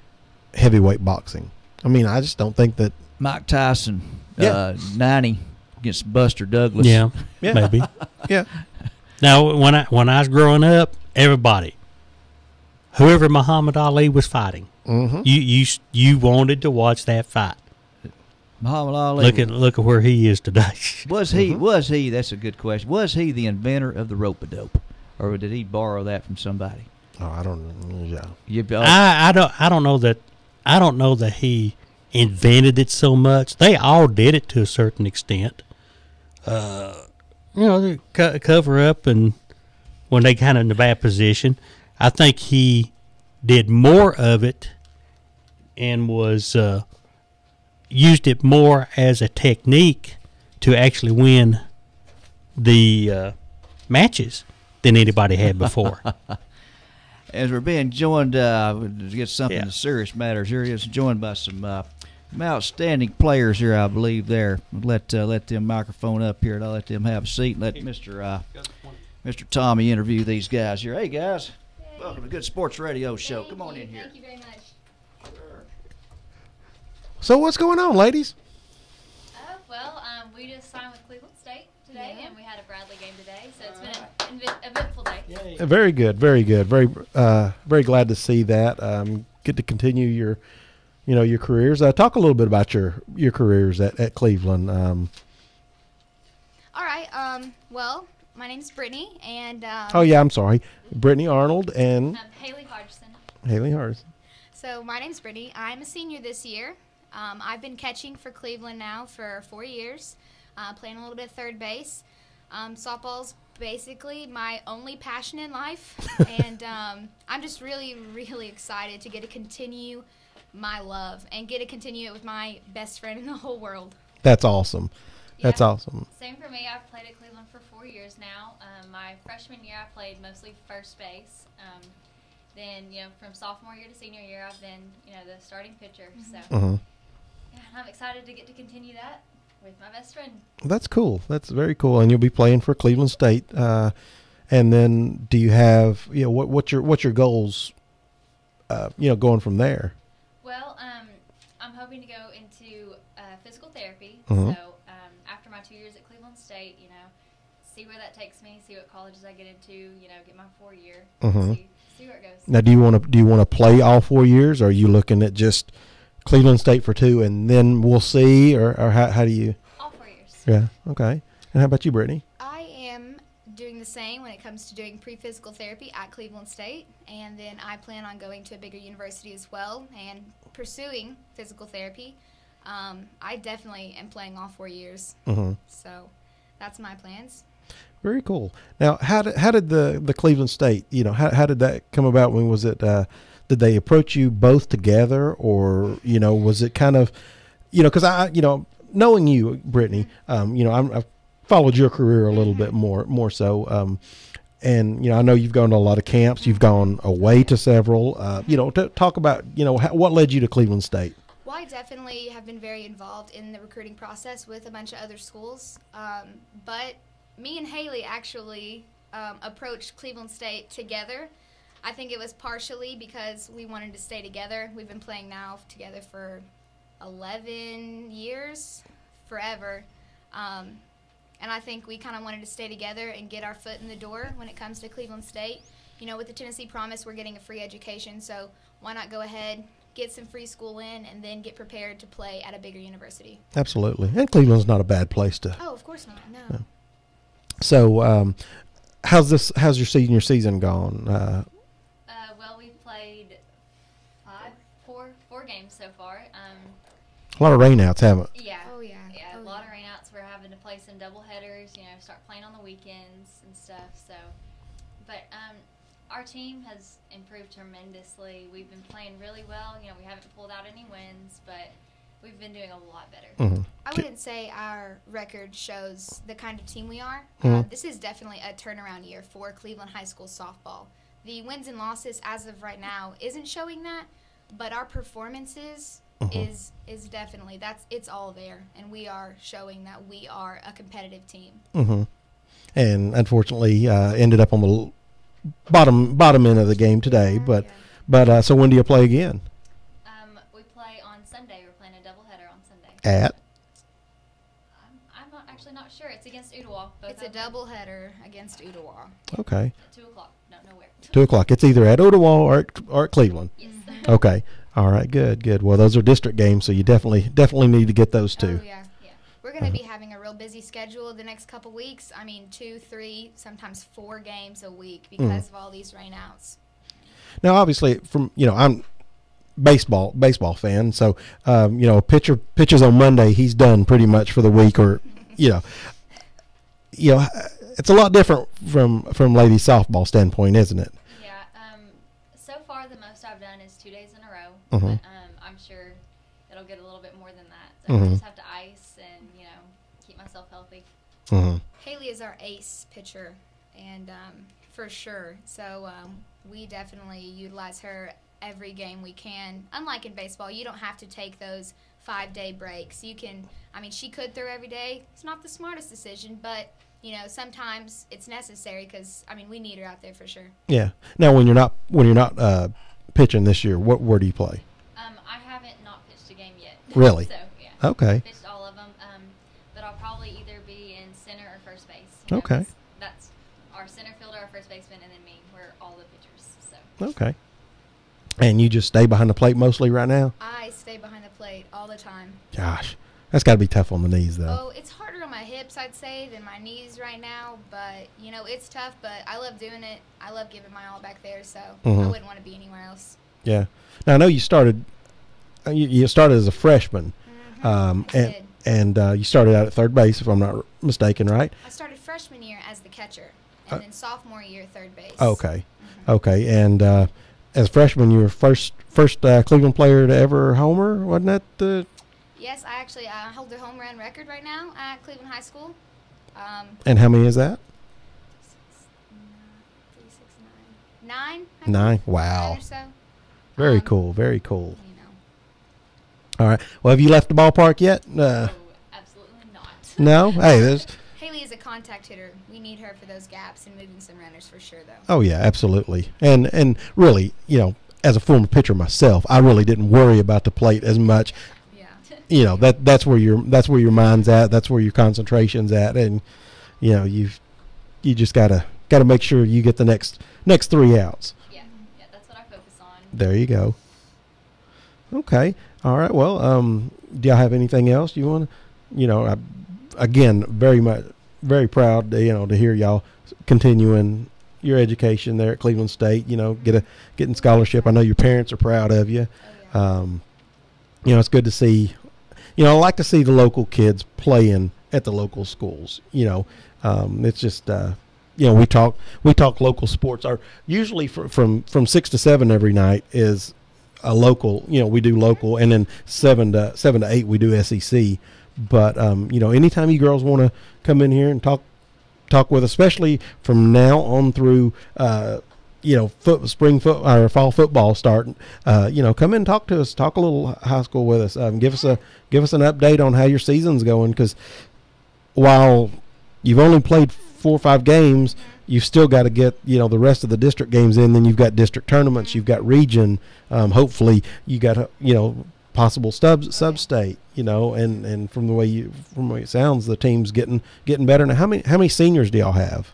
heavyweight boxing? I just don't think that. Mike Tyson, Yeah. 90 against Buster Douglas. Yeah, Yeah. maybe. Yeah. Now, when I was growing up, everybody, whoever Muhammad Ali was fighting, Mm-hmm. you wanted to watch that fight. Muhammad Ali. Look at where he is today. Was he? That's a good question. Was he the inventor of the rope-a-dope, or did he borrow that from somebody? Oh, I don't know. Yeah. I don't know that. I don't know that he invented it so much. They all did it to a certain extent. Cover up, and when they kind of in a bad position, I think he did more of it and was used it more as a technique to actually win the matches than anybody had before. As we're being joined, to get something Yeah. to serious matters, here he is joined by some Some outstanding players here, I believe. There, let them microphone up here, and I'll let them have a seat. And let Mr. Tommy interview these guys here. Hey guys, welcome to Good Sports Radio Show. Come on in here. Thank you very much. So what's going on, ladies? We just signed with Cleveland State today, and we had a Bradley game today, so it's been an eventful day. Very good, very good. Very glad to see that. Get to continue your careers. Talk a little bit about your careers at Cleveland. All right. Well, my name's Brittany, and Oh yeah, I'm sorry, Brittany Arnold and Haley Hodgson. Haley Hardison. So my name's Brittany. I'm a senior this year. I've been catching for Cleveland now for 4 years, playing a little bit of third base. Softball's basically my only passion in life, and I'm just really, really excited to get to continue my love and get to continue it with my best friend in the whole world. That's awesome. That's Yeah. awesome. Same for me. I've played at Cleveland for 4 years now. My freshman year, I played mostly first base. Then, from sophomore year to senior year, I've been, the starting pitcher. So, yeah, I'm excited to get to continue that with my best friend. That's cool. That's very cool. And you'll be playing for Cleveland State. And then, do you have what's your goals? Going from there. Well, I'm hoping to go into physical therapy. Mhm. So after my 2 years at Cleveland State, see where that takes me, see what colleges I get into, get my 4 year, see where it goes. Now, do you want to play all 4 years, or are you looking at just Cleveland State for 2, and then we'll see, or how do you? All 4 years. Yeah. Okay. And how about you, Brittany? I am doing the same when it comes to doing pre-physical therapy at Cleveland State, and then I plan on going to a bigger university as well and pursuing physical therapy. I definitely am playing all 4 years, so that's my plans. Very cool. Now, how did the Cleveland State? How did that come about? When was it? Did they approach you both together, or was it kind of, because knowing you, Brittany, I've followed your career a little bit more so. And I know you've gone to a lot of camps. You've gone away to several. To talk about what led you to Cleveland State. Well, I definitely have been very involved in the recruiting process with a bunch of other schools. But me and Haley actually approached Cleveland State together. I think it was partially because we wanted to stay together. We've been playing now together for 11 years, forever. And I think we kind of wanted to stay together and get our foot in the door when it comes to Cleveland State. With the Tennessee Promise, we're getting a free education, so why not go ahead, get some free school in, and then get prepared to play at a bigger university. Absolutely. And Cleveland's not a bad place to. Oh, of course not. No. So, how's your senior season gone? Well, we've played four games so far. A lot of rainouts, haven't? Yeah. Oh, yeah. Yeah, Oh, a lot yeah. of rainouts. We're having to play some double headers, start playing on the weekends and stuff. So, but our team has improved tremendously. We've been playing really well. We haven't pulled out any wins, but we've been doing a lot better. Mm-hmm. I wouldn't say our record shows the kind of team we are. Mhm. This is definitely a turnaround year for Cleveland High School softball. The wins and losses as of right now isn't showing that, but our performances is definitely, it's all there, and we are showing that we are a competitive team. Mm-hmm. And unfortunately, ended up on the bottom end of the game today. But so when do you play again? We play on Sunday. We're playing a doubleheader on Sunday. At? I'm not sure. It's against Ooltewah. It's a doubleheader against Ooltewah. Okay. At 2 o'clock. No, nowhere. 2 o'clock. It's either at Ooltewah or at Cleveland. Yes. Okay. All right. Good. Well, those are district games, so you definitely need to get those two. Oh, yeah. Yeah. We're going to be having a real busy schedule the next couple weeks. 2, 3, sometimes 4 games a week because of all these rainouts. Now, obviously, I'm baseball fan, so pitcher pitches on Monday, he's done pretty much for the week, or it's a lot different from ladies softball standpoint, isn't it? Yeah. So far, the most I've done is 2 days in a row. Mhm. But I'm sure it'll get a little bit more than that. So I just have to ice and keep myself healthy. Mm-hmm. Haley is our ace pitcher, and for sure. So we definitely utilize her every game we can. Unlike in baseball, you don't have to take those 5-day breaks. You can, I mean, she could throw every day. It's not the smartest decision, but, you know, sometimes it's necessary because, I mean, we need her out there for sure. Yeah. Now, when you're not pitching this year, where do you play? I haven't not pitched a game yet. Really? So, yeah. Okay. Pitched all of them, but I'll probably either be in center or first base. Okay. That's our center fielder, our first baseman, and then me. We're all the pitchers. So. Okay. And you just stay behind the plate mostly right now? I stay behind the plate all the time. Gosh, that's got to be tough on the knees, though. Oh, it's harder on my hips, I'd say, than my knees right now. But, you know, it's tough, but I love doing it. I love giving my all back there, so I wouldn't want to be anywhere else. Yeah. Now, I know you started you started as a freshman, I did. and you started out at third base, if I'm not mistaken, right? I started freshman year as the catcher, and then sophomore year, third base. Okay. Okay. And as a freshman, you were first Cleveland player to ever homer, wasn't that the? Yes, I actually hold the home run record right now at Cleveland High School. And how many is that? 9. 9. Wow. 9 or so. Very cool. Very cool. You know. All right. Well, have you left the ballpark yet? Oh, absolutely not. No. Hey, there's. Haley is a contact hitter. We need her for those gaps and moving some runners for sure, though. Oh yeah, absolutely. And really, you know, as a former pitcher myself, I really didn't worry about the plate as much. Yeah. You know, that's where your mind's at. That's where your concentration's at, and you know, you just gotta make sure you get the next 3 outs. Yeah, that's what I focus on. There you go. Okay. All right. Well, do y'all have anything else you want to? You know, again, very proud, to hear y'all continuing your education there at Cleveland State. You know, getting scholarship. I know your parents are proud of you. Oh, yeah. You know, it's good to see. You know, I like to see the local kids playing at the local schools. You know, it's just. You know, we talk local sports. Our usually from 6 to 7 every night is a local. You know, we do local, and then 7 to 8 we do SEC. But you know, anytime you girls want to come in here and talk with, especially from now on through you know, fall football starting. You know, come in and talk to us. Talk a little high school with us. Give us an update on how your season's going, because while you've only played 4 or 5 games, you've still got to get, you know, the rest of the district games in. Then you've got district tournaments, you've got region. Hopefully, you got you know, possible sub-state. You know, and from the way it sounds, the team's getting better. Now, how many seniors do y'all have?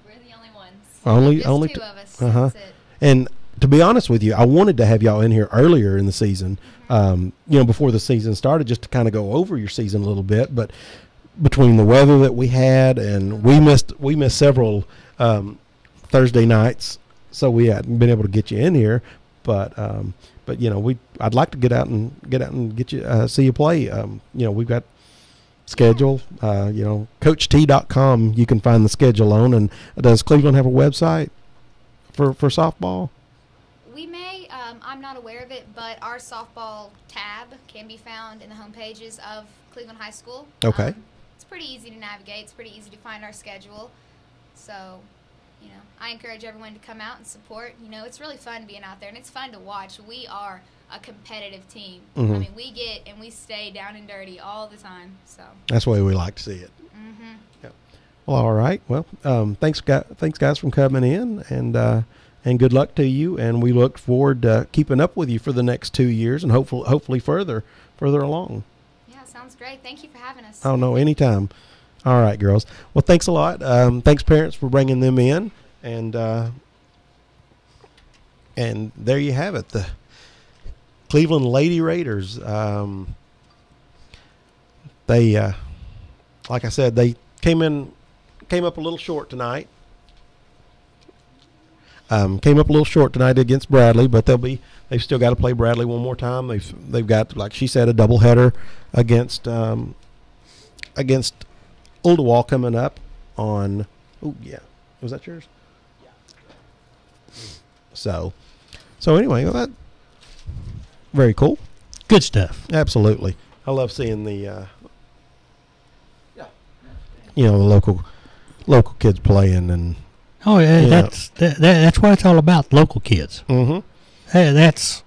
We're the only ones. Only Just 2 of us. Uh-huh. That's it. And to be honest with you, I wanted to have y'all in here earlier in the season, you know, before the season started, just to kind of go over your season a little bit. But between the weather that we had, and we missed several Thursday nights, so we hadn't been able to get you in here. But you know, I'd like to get out and get you see you play. You know, we've got schedule. You know, CoachT.com. You can find the schedule on. And does Cleveland have a website for softball? We may. I'm not aware of it, but our softball tab can be found in the home pages of Cleveland High School. Okay. It's pretty easy to navigate. It's pretty easy to find our schedule. So, you know, I encourage everyone to come out and support. You know, it's really fun being out there, and it's fun to watch. We are a competitive team. Mhm. I mean, we get and we stay down and dirty all the time. So. That's the way we like to see it. Mm-hmm. Yep. Well, all right. Well, thanks guys for coming in, and good luck to you. And we look forward to keeping up with you for the next 2 years, and hopefully further along. Yeah, sounds great. Thank you for having us. Oh no, anytime. All right, girls. Well, thanks a lot. Thanks, parents, for bringing them in, and there you have it. The Cleveland Lady Raiders. They, like I said, they came up a little short tonight. Came up a little short tonight against Bradley, but they've still got to play Bradley one more time. They've got, like she said, a doubleheader against Oldewall coming up on. Oh yeah, was that yours? Yeah. So anyway, well, that very cool. Good stuff. Absolutely, I love seeing the you know, the local kids playing, and Oh yeah, Yeah. that's what it's all about. Local kids. mm-hmm. That's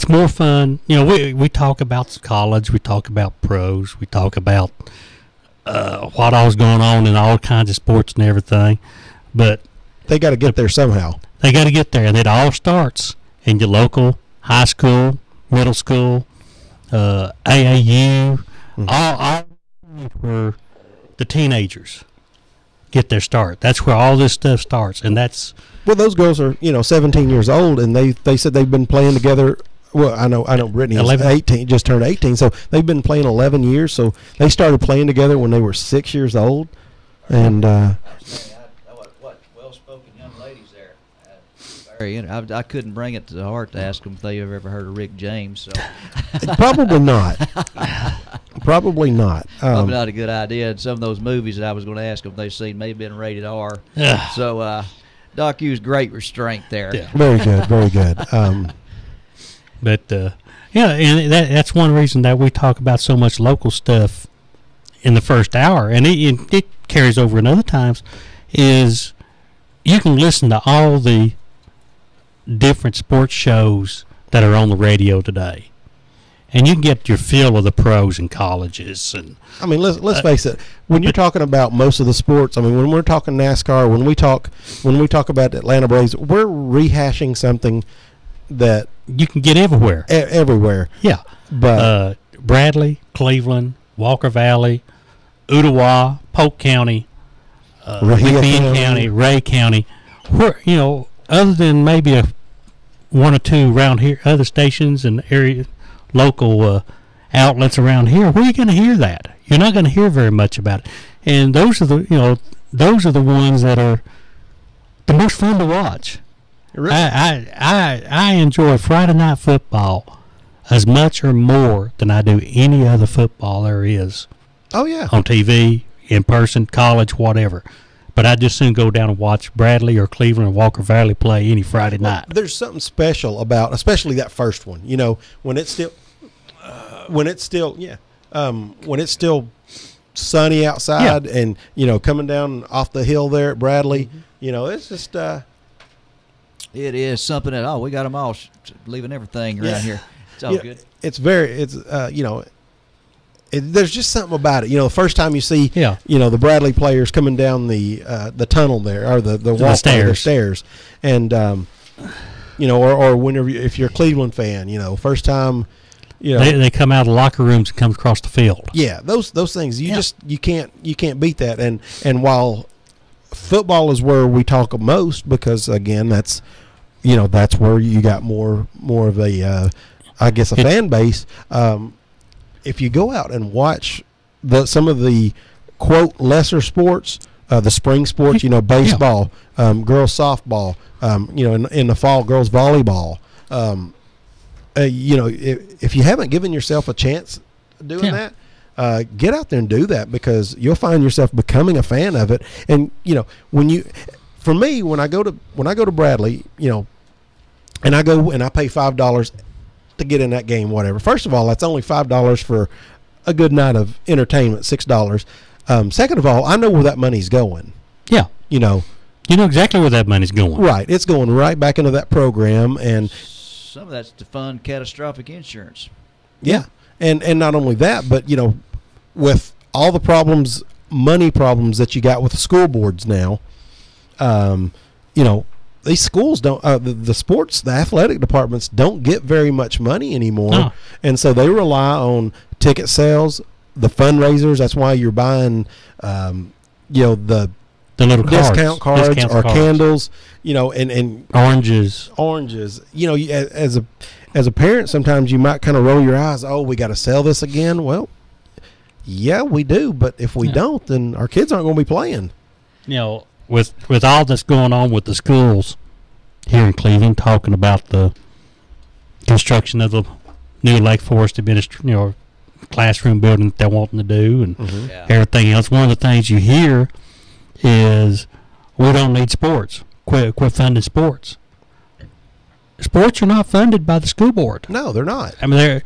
more fun. You know, we talk about college, we talk about pros, we talk about what all's going on in all kinds of sports and everything, but They got to get there somehow. they got to get there, and it all starts in your local high school, middle school, AAU, all where the teenagers get their start. That's where all this stuff starts, and that's Well, those girls are 17 years old, and they said they've been playing together. Well, I know Brittany is 11. 18, just turned 18, so they've been playing 11 years. So they started playing together when they were 6 years old, and What well-spoken young ladies there. I couldn't bring it to the heart to ask them if they ever heard of Rick James. So probably not. Probably not. probably not a good idea. And some of those movies that I was going to ask them if they've seen may have been rated R. Ugh. So Doc used great restraint there. Yeah. Very good, very good. But yeah, and that's one reason that we talk about so much local stuff in the first hour, and it carries over in other times. Is you can listen to all the different sports shows that are on the radio today, and you can get your feel of the pros and colleges. And I mean, let's face it. When you're talking about most of the sports, I mean, when we're talking NASCAR, when we talk about Atlanta Braves, we're rehashing something that you can get everywhere. Everywhere. Yeah, But Bradley, Cleveland, Walker Valley, Ottawa, Polk County, McMinn County, Ray County, where other than maybe one or two around here, other stations and area local outlets around here, where are you going to hear that? You're not going to hear very much about it. And those are the ones that are the most fun to watch. Really? I enjoy Friday night football as much or more than I do any other football there is Oh yeah. on TV, in person, college, whatever. But I just soon go down and watch Bradley or Cleveland or Walker Valley play any Friday night. There's something special about, especially that first one. When it's still sunny outside, and coming down off the hill there at Bradley. It's just It is something that we got them all leaving everything around here. It's all good. There's just something about it. The first time you see, Yeah. the Bradley players coming down the tunnel there, or the walkway, the stairs, and or whenever if you're a Cleveland fan, first time, They come out of the locker rooms and come across the field. yeah, those things you can't beat that. And while football is where we talk most, because again that's where you got more of a I guess a fan base. If you go out and watch some of the quote lesser sports, the spring sports, baseball, girls softball, in the fall, girls volleyball, if you haven't given yourself a chance doing that, get out there and do that, because you'll find yourself becoming a fan of it. And for me, when I go to Bradley, and I go and I pay $5 to get in that game, whatever. First of all, that's only $5 for a good night of entertainment, $6. Second of all, I know where that money's going. Yeah. You know exactly where that money's going. Right. It's going right back into that program, and Some of that's to fund catastrophic insurance. yeah. And not only that, but with all the money problems that you got with the school boards now, these schools don't, the athletic departments don't get very much money anymore. No. And so they rely on ticket sales, the fundraisers. That's why you're buying, the little discount cards or candles, and oranges. As a parent, sometimes you might kind of roll your eyes. Oh, we got to sell this again. Well, yeah, we do. But if we don't, then our kids aren't going to be playing. With all that's going on with the schools here in Cleveland, talking about the construction of the new Lake Forest classroom building that they're wanting to do, and Yeah. everything else. One of the things you hear is, we don't need sports. Quit funding sports. Sports are not funded by the school board. No, they're not. They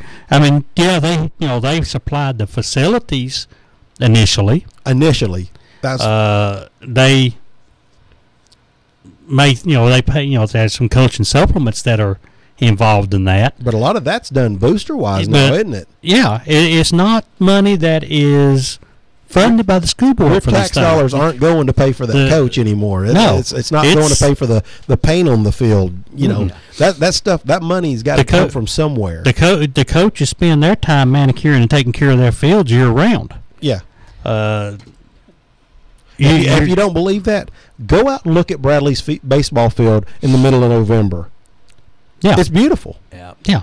supplied the facilities initially. Initially, that's they pay, there's some coaching supplements that are involved in that. But a lot of that's done booster wise But- now, isn't it? Yeah, it's not money that is funded by the school board Your for tax this stuff. dollars aren't going to pay for that The- coach anymore. No, It's not going to pay for the paint on the field. That stuff, that money's got to The co- come from somewhere. The coaches spend their time manicuring and taking care of their fields year round. Yeah. You- If you don't believe that, go out and look at Bradley's baseball field in the middle of November. yeah, It's beautiful. yeah,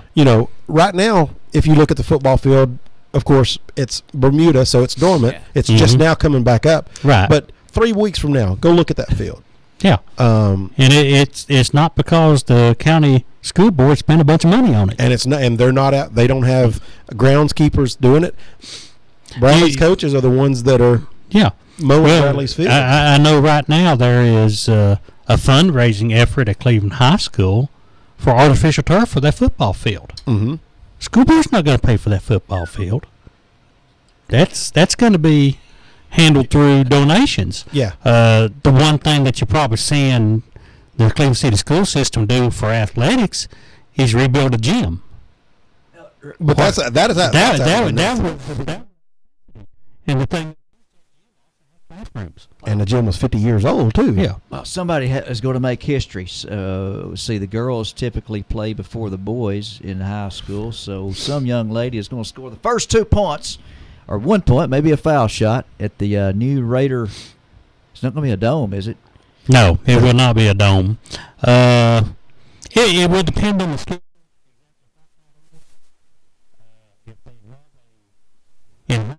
Right now, if you look at the football field, of course, it's Bermuda, so it's dormant. Yeah. It's just Mhm. now coming back up. right. But 3 weeks from now, go look at that field. yeah, And and it's not because the county school board spent a bunch of money on it. it's not, and they're not out. They don't have groundskeepers doing it. Bradley's coaches are the ones that are Yeah, mowing Bradley's field. I know right now there is a fundraising effort at Cleveland High School for artificial turf for that football field. Mm-hmm. School board's not going to pay for that football field. That's going to be handled through donations. Yeah. The one thing that you're probably seeing the Cleveland City school system do for athletics is rebuild a gym. But that's out of the- And the thing, bathrooms. and the gym was 50 years old too. Yeah. Well, somebody is going to make history. See, the girls typically play before the boys in high school, so some young lady is going to score the first 2 points, or 1 point, maybe a foul shot, at the new Raider. It's not going to be a dome, is it? No, it will not be a dome. It will depend on the school. And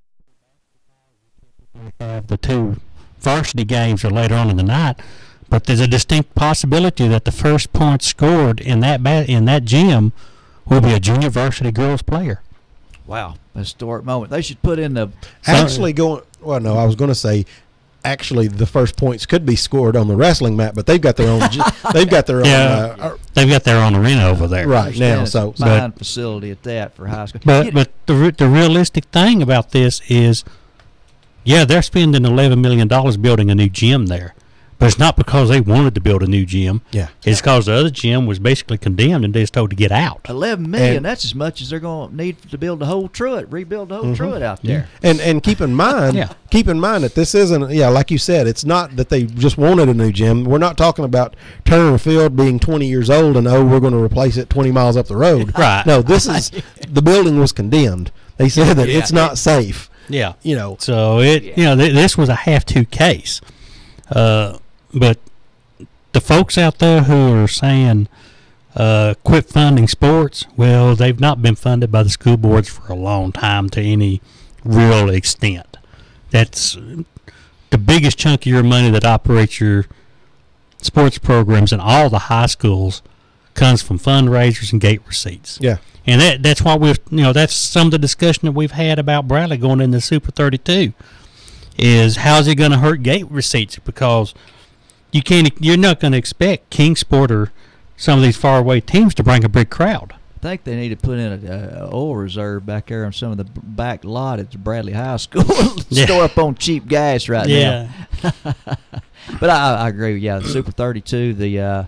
have the 2 varsity games are later on in the night, but there's a distinct possibility that the first point scored in that gym will be a junior varsity girls player. Wow, historic moment. They should put in the. Actually, I was going to say, actually, the first points could be scored on the wrestling mat, but they've got their own. They've got their Yeah. own. They've got their own arena over there. Right now, It's so a fine facility at that for high school. But the realistic thing about this is, yeah, they're spending $11 million building a new gym there, but it's not because they wanted to build a new gym. yeah. It's because the other gym was basically condemned and they was told to get out. $11 million. And- That's as much as they're going to need to build the whole Truett, rebuild the whole Truett out there. And keep in mind, Yeah. that this isn't, like you said, it's not that they just wanted a new gym. We're not talking about Turner Field being 20 years old and we're going to replace it 20 miles up the road. Right. No, this is the building was condemned. They said that it's not safe. Yeah. So So this was a have-to case. But the folks out there who are saying quit funding sports, well, they've not been funded by the school boards for a long time to any real extent. That's the biggest chunk of your money that operates your sports programs in all the high schools comes from fundraisers and gate receipts. yeah. And that's why that's some of the discussion that we've had about Bradley going into Super 32 is how's it going to hurt gate receipts, because you're not going to expect Kingsport or some of these faraway teams to bring a big crowd. I think they need to put in a oil reserve back there on some of the back lot at the Bradley High School. Yeah. Store up on cheap gas right Yeah. now. But I agree with you. The Super 32, the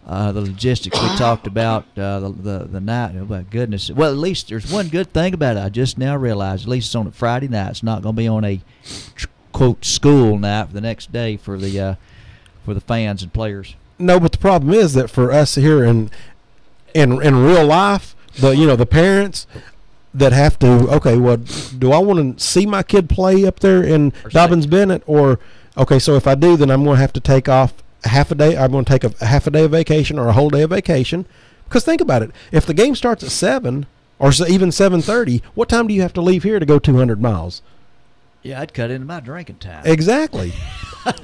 logistics we talked about, the night. Oh my goodness! Well, at least there's one good thing about it. I just now realized. At least it's on a Friday night. It's not going to be on a quote school night for the next day for the fans and players. No, but the problem is that for us here in real life, the parents that have to, okay, well, do I want to see my kid play up there in Dobbins Bennett, or okay, so if I do, then I'm going to have to take off half a day. I'm going to take a half a day of vacation or a whole day of vacation. Because think about it, if the game starts at 7 or even 7:30, what time do you have to leave here to go 200 miles? Yeah, I'd cut into my drinking time. Exactly.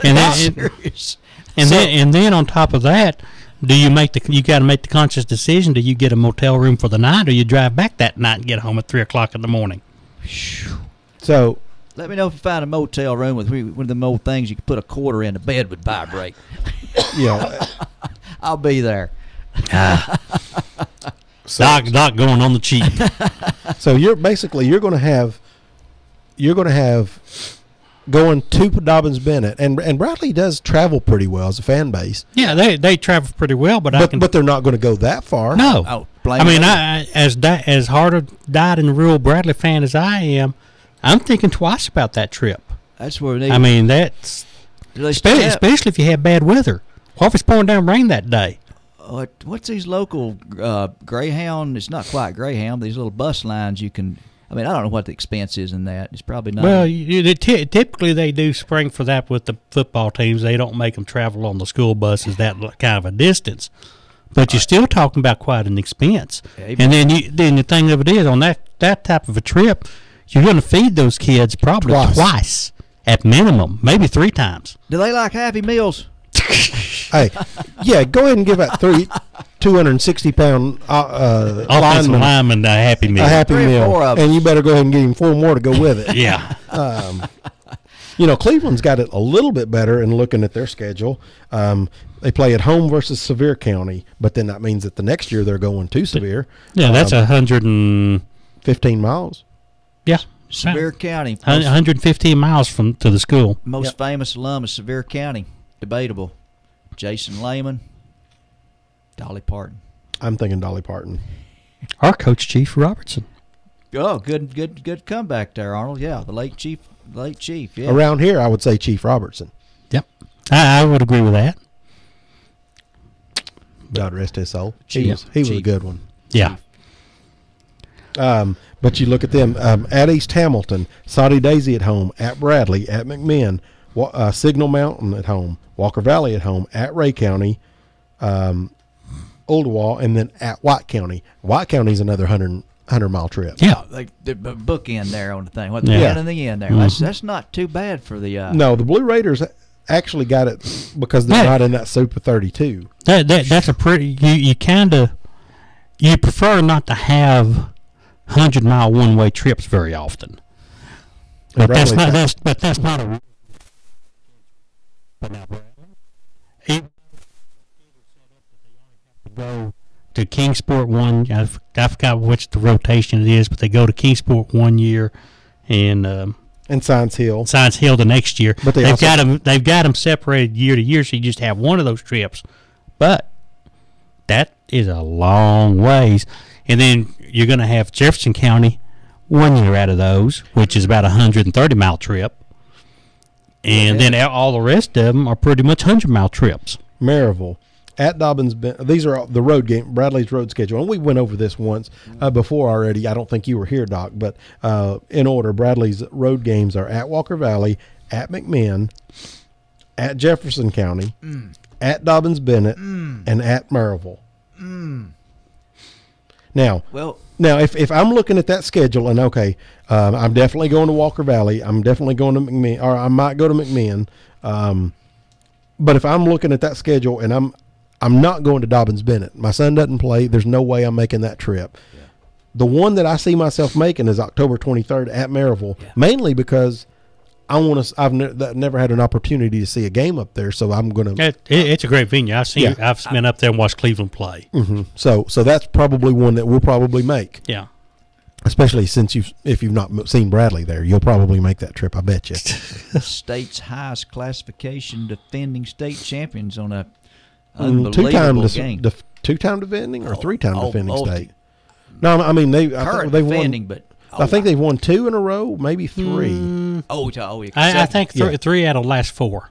And then, Serious. and then on top of that, you got to make the conscious decision: do you get a motel room for the night, or you drive back that night and get home at 3:00 in the morning? So Let me know if you find a motel room with one of them old things you could put a quarter in. The bed would vibrate. I'll be there. Doc going on the cheap. So you're going to have going to Dobbins Bennett, and Bradley does travel pretty well as a fan base. Yeah, they travel pretty well, but they're not going to go that far. No. Oh, I mean, as hard a dyed-in-the-wool Bradley fan as I am, I'm thinking twice about that trip. That's where they. I mean, that's especially if you have bad weather. What if it's pouring down rain that day? What's these local Greyhound? It's not quite Greyhound. These little bus lines you can. I mean, I don't know what the expense is in that. It's probably not. Well, typically they do spring for that with the football teams. They don't make them travel on the school buses that kind of a distance. But you're still talking about quite an expense. Yeah, and then the thing of it is, on that type of a trip, you're going to feed those kids probably twice at minimum, maybe 3 times. Do they like Happy Meals? Hey, yeah, go ahead and give that 260-pound offensive lineman a Happy Meal. A Happy 3 or Meal. 4 of them. And you better go ahead and give him 4 more to go with it. Yeah. Cleveland's got it a little bit better in looking at their schedule. They play at home versus Sevier County, but then that means that the next year they're going to Sevier. Yeah, that's 115 miles. Yeah. Sevier County. 115 miles to the school. Most famous alum of Sevier County. Debatable. Jason Lehman. Dolly Parton. I'm thinking Dolly Parton. Our coach, Chief Robertson. Oh, good comeback there, Arnold. Yeah, the late chief. Yeah. Around here, I would say Chief Robertson. Yep, I would agree with that. God rest his soul. Chief. He was a good one. Yeah. But you look at them at East Hamilton, Saudi Daisy at home, at Bradley, at McMinn, Signal Mountain at home, Walker Valley at home, at Ray County, Oldewall, and then at White County. White County's another 100-mile trip. Yeah, like the bookend there on the thing. What Yeah. beginning and the end there. That's not too bad for the. No, the Blue Raiders actually got it because they're not in that Super 32. That's a pretty. You prefer not to have 100-mile one-way trips very often. But that's not a. But now, even go to Kingsport I forgot which the rotation it is, but they go to Kingsport one year and Science Hill the next year. But they've got them separated year to year, so you just have one of those trips. But that is a long ways, and then you're going to have Jefferson County 1 year out of those, which is about a 130-mile trip. And then all the rest of them are pretty much 100-mile trips. Maryville, at Dobbins. These are the road game, Bradley's road schedule. And we went over this once before already. I don't think you were here, Doc. But in order, Bradley's road games are at Walker Valley, at McMinn, at Jefferson County, at Dobbins Bennett, and at Maryville. Now, if I'm looking at that schedule and I'm definitely going to Walker Valley. I'm definitely going to McMinn, or I might go to McMinn. But if I'm looking at that schedule and I'm not going to Dobbins Bennett, my son doesn't play. There's no way I'm making that trip. Yeah. The one that I see myself making is October 23rd at Maryville, mainly because I've never had an opportunity to see a game up there, so I'm going to. It's a great venue. I've been up there and watched Cleveland play. Mm-hmm. So that's probably one that we'll probably make. Yeah. Especially since if you've not seen Bradley there, you'll probably make that trip, I bet you. State's highest classification defending state champions on a unbelievable game. Two-time defending or three-time defending state? No, I mean they've defending, won. I think they've won 2 in a row, maybe 3. I think 3 out of the last 4.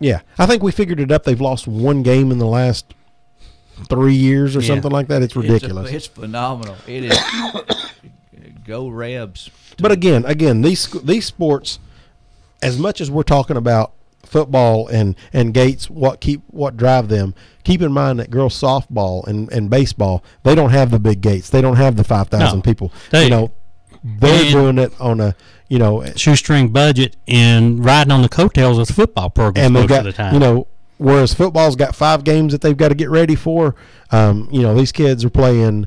Yeah, I think we figured it up. They've lost 1 game in the last 3 years or something like that. It's ridiculous. It's phenomenal. It is. Go Rebs. But again, these sports, as much as we're talking about football and gates, what drive them, keep in mind that girls softball and baseball, they don't have the big gates. They don't have the 5,000 people. They're doing it on a shoestring budget and riding on the coattails of the football program most of the time. Whereas football's got 5 games that they've got to get ready for. These kids are playing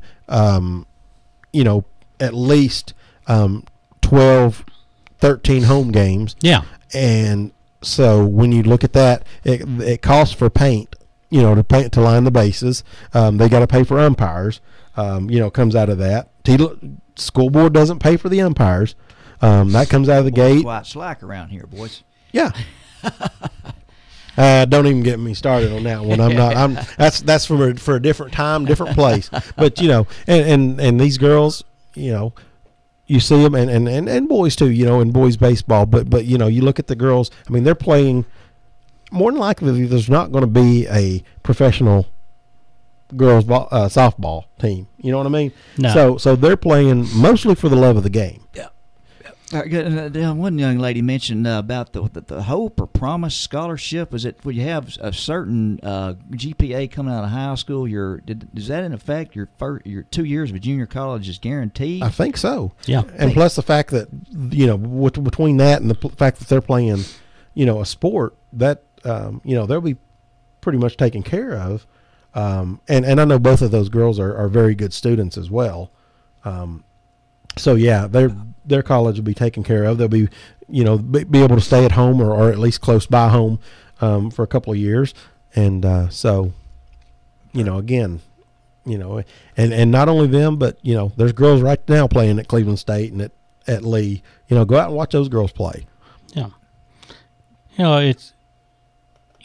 at least 12, 13 home games. Yeah. And so when you look at that, it costs for paint, to line the bases. They got to pay for umpires, comes out of that. School board doesn't pay for the umpires. That comes out of the gate. Quite slack around here, boys. Yeah. Don't even get me started on that one. That's for a different time, different place. But and these girls, you see them, and boys too, in boys baseball. But you look at the girls. I mean, they're playing. More than likely, there's not going to be a professional girls softball team. You know what I mean? No. So they're playing mostly for the love of the game. Yeah. One young lady mentioned about the Hope or Promise Scholarship. Is it when you have a certain GPA coming out of high school? Is that in effect your 2 years of junior college is guaranteed? I think so. Yeah. And plus the fact that between that and the fact that they're playing, a sport that they'll be pretty much taken care of. And I know both of those girls are very good students as well. So yeah, their college will be taken care of. They'll be, be able to stay at home or at least close by home for a couple of years. And so, again, and not only them, but there's girls right now playing at Cleveland State and at Lee. Go out and watch those girls play. Yeah. It's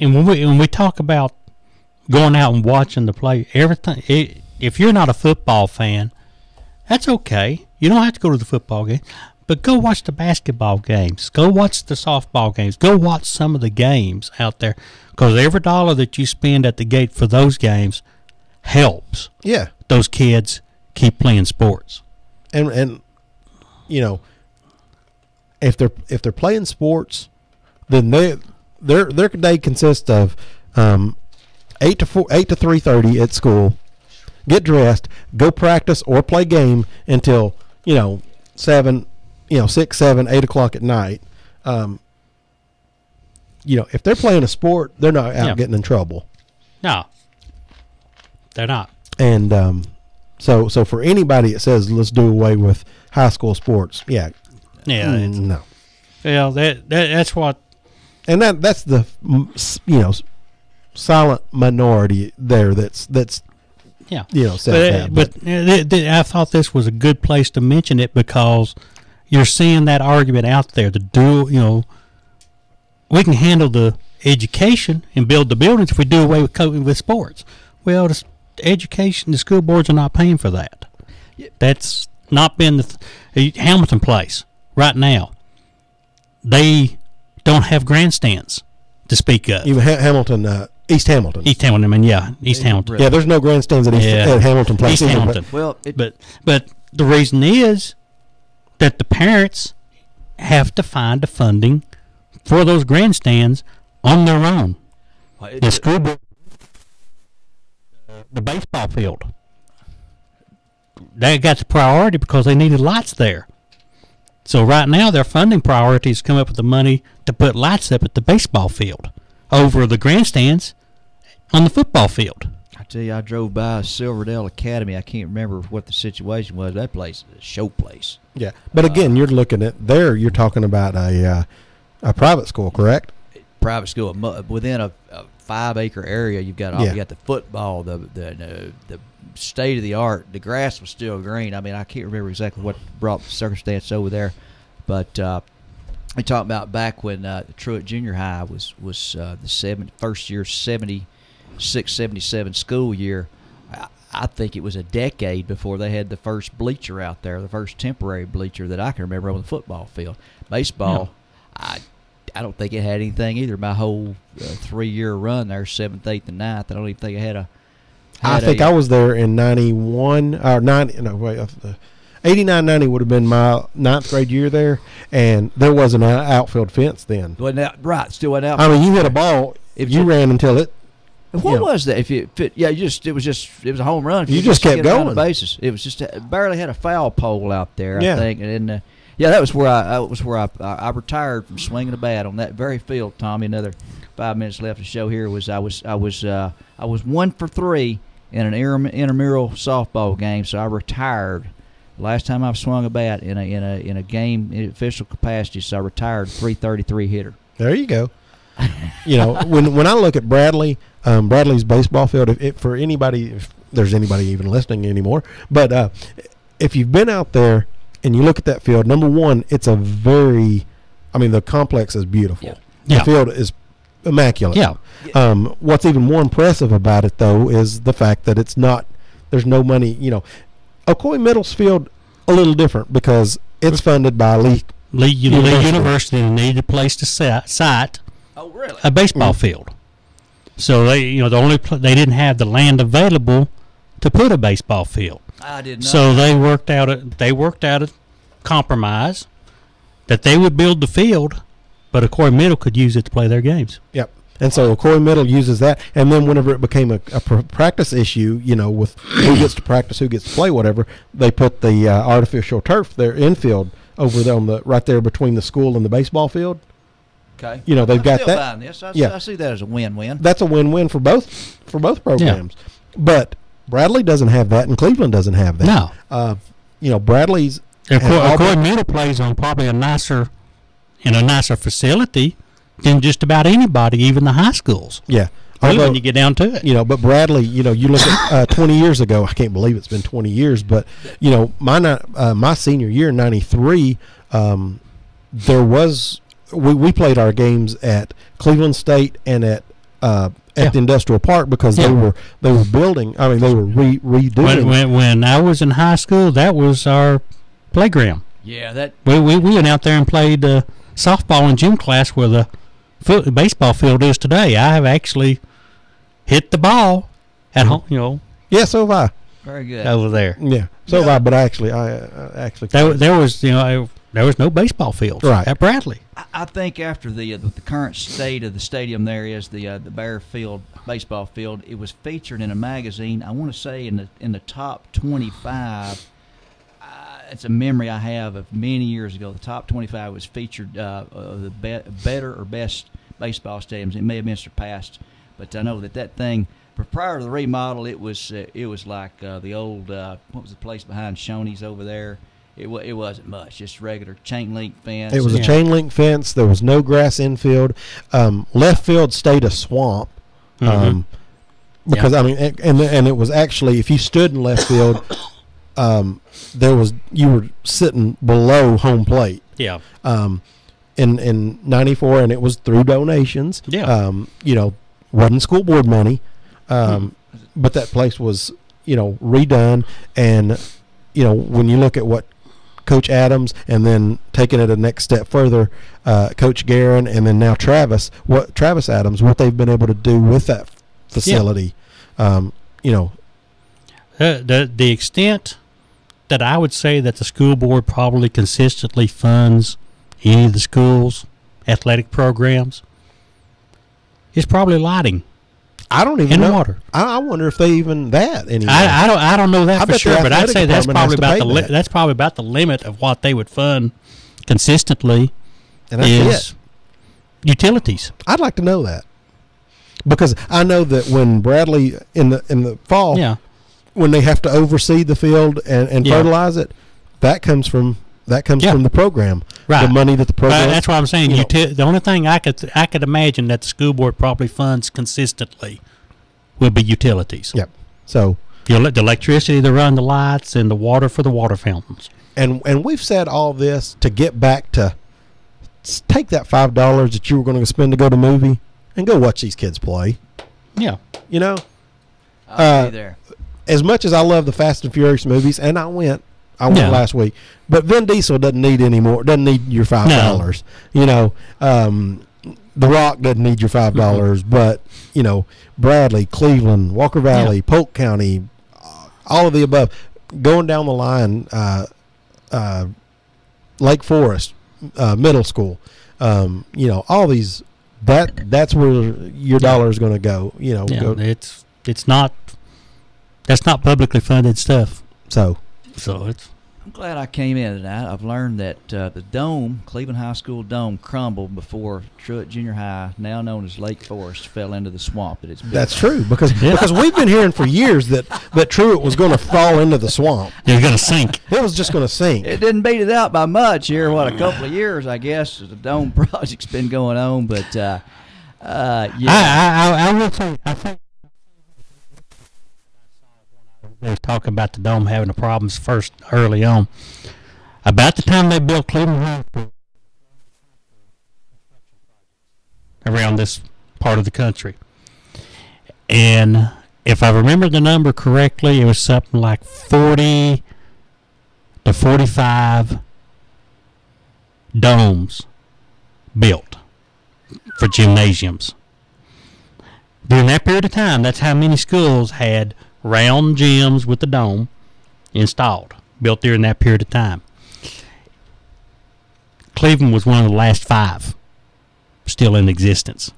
and when we talk about going out and watching the play, everything. If you're not a football fan, that's okay. You don't have to go to the football game, but go watch the basketball games. Go watch the softball games. Go watch some of the games out there, because every dollar that you spend at the gate for those games helps. Yeah, those kids keep playing sports. And if they're playing sports, then their day consists of 8 to 3:30 at school. Get dressed, go practice or play game until 7, 6, 7, 8 o'clock at night. If they're playing a sport, they're not out getting in trouble. No, they're not. And so for anybody that says let's do away with high school sports, no. Well, that's what, and that's the silent minority there. That's yeah. Sad but I thought this was a good place to mention it, because you're seeing that argument out there. We can handle the education and build the buildings if we do away with sports. Well, the education, the school boards are not paying for that. That's not been the Hamilton Place right now. They don't have grandstands to speak of. Even Hamilton. East Hamilton. East Hamilton, East Hamilton. Yeah, there's no grandstands at Hamilton Place. East Hamilton. But the reason is that the parents have to find the funding for those grandstands on their own. The school board, the baseball field, they got the priority because they needed lights there. So right now their funding priorities come up with the money to put lights up at the baseball field over the grandstands on the football field. I tell you, I drove by Silverdale Academy. I can't remember what the situation was. That place is a show place. Yeah, but again, you're looking at there. You're talking about a private school, correct? Private school within a 5-acre area. You've got you got the football, the state of the art. The grass was still green. I mean, I can't remember exactly what brought the circumstance over there, but. We talked about back when Truett Junior High was the first year 76-77 school year. I think it was a decade before they had the first bleacher out there, the first temporary bleacher that I can remember on the football field. Baseball, I don't think it had anything either. My whole 3-year run there, 7th, 8th, and 9th, I don't even think it had a. I think I was there in 91 or 90. No, wait. 89-90 would have been my 9th grade year there, and there was an outfield fence then. Wasn't that right? Still wasn't out. I mean, you hit a ball, you ran until it. What was that? It was a home run. You just kept going. On the bases. It was just barely had a foul pole out there. I think, and that was where I retired from swinging a bat on that very field. Tommy, another 5 minutes left to show here. I was 1 for 3 in an intramural softball game, so I retired. Last time I've swung a bat in a game in official capacity, so I retired 333 hitter. There you go. When I look at Bradley's baseball field, for anybody, if there's anybody even listening anymore, but if you've been out there, and you look at that field, number one, it's a very, I mean, the complex is beautiful. Yeah. The Yeah. field is immaculate. Yeah. What's even more impressive about it, though, is the fact that it's not, there's no money, Ocoee Middle's field, a little different because it's funded by Lee. Lee University. University needed a place to site Oh, really? a baseball field. So they, they didn't have the land available to put a baseball field. I did not. So they worked out a compromise that they would build the field, but Ocoee Middle could use it to play their games. Yep. And so Ocoee Middle uses that, and then whenever it became a practice issue, with who gets to practice, who gets to play, whatever, they put the artificial turf, their infield, over there right there between the school and the baseball field. Okay. They've I'm got still that. buying this. Yeah. I see that as a win-win. That's a win-win for both programs. But Bradley doesn't have that, and Cleveland doesn't have that. No. Bradley's Ocoee Middle plays on probably a nicer facility than just about anybody, even the high schools. Yeah. Really, Although, when you get down to it. but Bradley, you look at 20 years ago. I can't believe it's been 20 years, but my senior year in '93, there was we played our games at Cleveland State and at the industrial park because they were building. I mean, they were redoing. When I was in high school, that was our playground. Yeah, that. We went out there and played softball in gym class where the baseball field is today. I have actually hit the ball at home, Yeah, so have I. Very good. over there. Yeah, so have I. But I actually There was no baseball fields at Bradley. I think after the current state of the stadium there is the Bear Field baseball field. It was featured in a magazine. I want to say in the top 25. It's a memory I have of many years ago. The top 25 was featured of the better or best baseball stadiums. It may have been surpassed, but I know that thing. Prior to the remodel, it was like the old what was the place behind Shoney's over there? It wasn't much, just regular chain link fence. It was a chain link fence. There was no grass infield. Left field stayed a swamp. Because I mean, and it was actually, if you stood in left field, you were sitting below home plate. Yeah. In '94, and it was through donations. Yeah. Wasn't school board money, but that place was redone, and when you look at what Coach Adams, and then taking it a next step further, Coach Guerin, and then now Travis Adams, what they've been able to do with that facility. The extent that I would say that the school board probably consistently funds any of the schools' athletic programs is probably lighting. I don't even in know. Water. I wonder if they even that anymore. I don't know that I for bet sure, the but I'd say athletic department that's probably about the limit of what they would fund consistently. And that's is it. Utilities. I'd like to know that, because I know that when Bradley in the fall, when they have to oversee the field and fertilize it, that comes from the program. Right. The money that the program. That's what I'm saying. The only thing I could imagine that the school board probably funds consistently would be utilities. Yep. So the electricity to run the lights and the water for the water fountains. And we've said all this to get back to take that $5 that you were going to spend to go to the movie and go watch these kids play. Yeah. I'll be there. As much as I love the Fast and Furious movies, and I went last week, but Vin Diesel doesn't need your $5. No. The Rock doesn't need your $5, but Bradley, Cleveland, Walker Valley, Polk County, all of the above, going down the line, Lake Forest, middle school, all these. That's where your dollar is going to go. That's not publicly funded stuff. So it's. I'm glad I came in tonight. I've learned that the dome, Cleveland High School dome, crumbled before Truett Junior High, now known as Lake Forest, fell into the swamp that it's built. That's true, because we've been hearing for years that Truett was going to fall into the swamp. It was going to sink. It was just going to sink. It didn't beat it out by much here. A couple of years, I guess, the dome project's been going on. But I will say, I think they was talking about the dome having the problems first early on. About the time they built Cleveland High School around this part of the country. And if I remember the number correctly, it was something like 40 to 45 domes built for gymnasiums. During that period of time, that's how many schools had round gyms with the dome installed, built during that period of time. Cleveland was one of the last 5 still in existence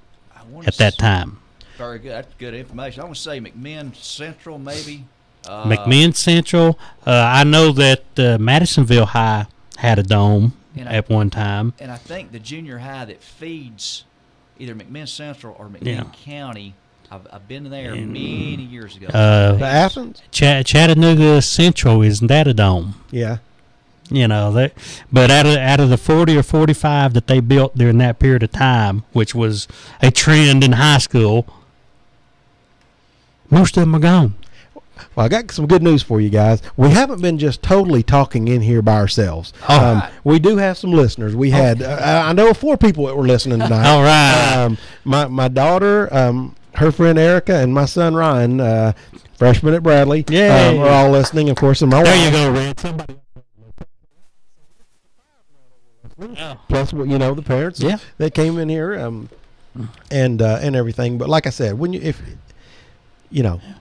at that time. Very good. That's good information. I want to say McMinn Central, maybe. McMinn Central. I know that Madisonville High had a dome at one time. And I think the junior high that feeds either McMinn Central or McMinn County, I've been there many years ago. The Athens? Chattanooga Central, isn't that a dome? Yeah. You know, but out of the 40 or 45 that they built during that period of time, which was a trend in high school, most of them are gone. Well, I got some good news for you guys. We haven't been just totally talking in here by ourselves. We do have some listeners. We had, I know 4 people that were listening tonight. All right. My daughter, her friend Erica, and my son Ryan, freshman at Bradley, are all listening. Of course, and my there wife. you go, Red. Somebody. Plus, you know, the parents that came in here, and everything. But like I said, when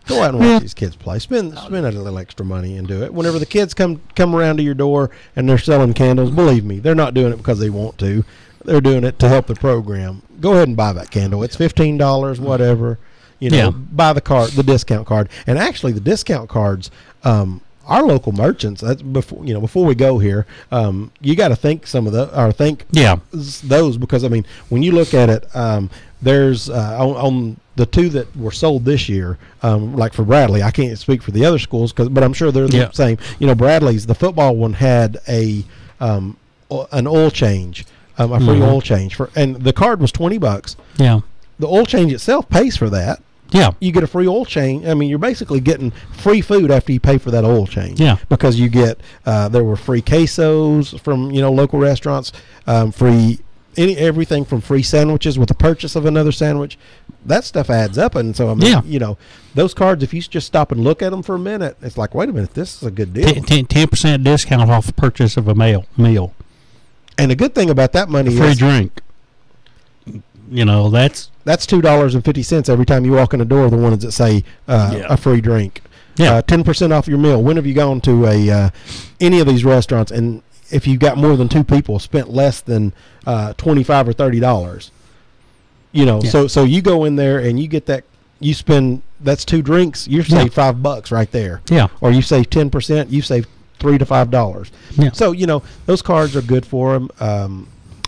go out and watch these kids play. Spend a little extra money and do it. Whenever the kids come around to your door and they're selling candles, believe me, they're not doing it because they want to. They're doing it to help the program. Go ahead and buy that candle. It's $15, whatever. Buy the card, the discount card, and actually the discount cards. Our local merchants. That's before we go here. You got to think those, because I mean, when you look at it, there's on the 2 that were sold this year, like for Bradley. I can't speak for the other schools, but I'm sure they're the same. Bradley's, the football one had an oil change, a free oil change and the card was $20. Yeah, the oil change itself pays for that. Yeah. You get a free oil change. I mean, you're basically getting free food after you pay for that oil change. Yeah. Because you get, there were free quesos from, local restaurants, free, everything from free sandwiches with the purchase of another sandwich. That stuff adds up. And so, I mean, those cards, if you just stop and look at them for a minute, it's like, wait a minute, this is a good deal. 10% discount off the purchase of a meal. And the good thing about that money free drink. That's $2.50 every time you walk in the door. The ones that say a free drink, 10% off your meal. When have you gone to any of these restaurants, and if you got more than 2 people, spent less than $25 or $30? So you go in there and you get that. You spend, that's 2 drinks. You save $5 right there. Yeah. Or you save 10%. You save $3 to $5. Yeah. So those cards are good for them.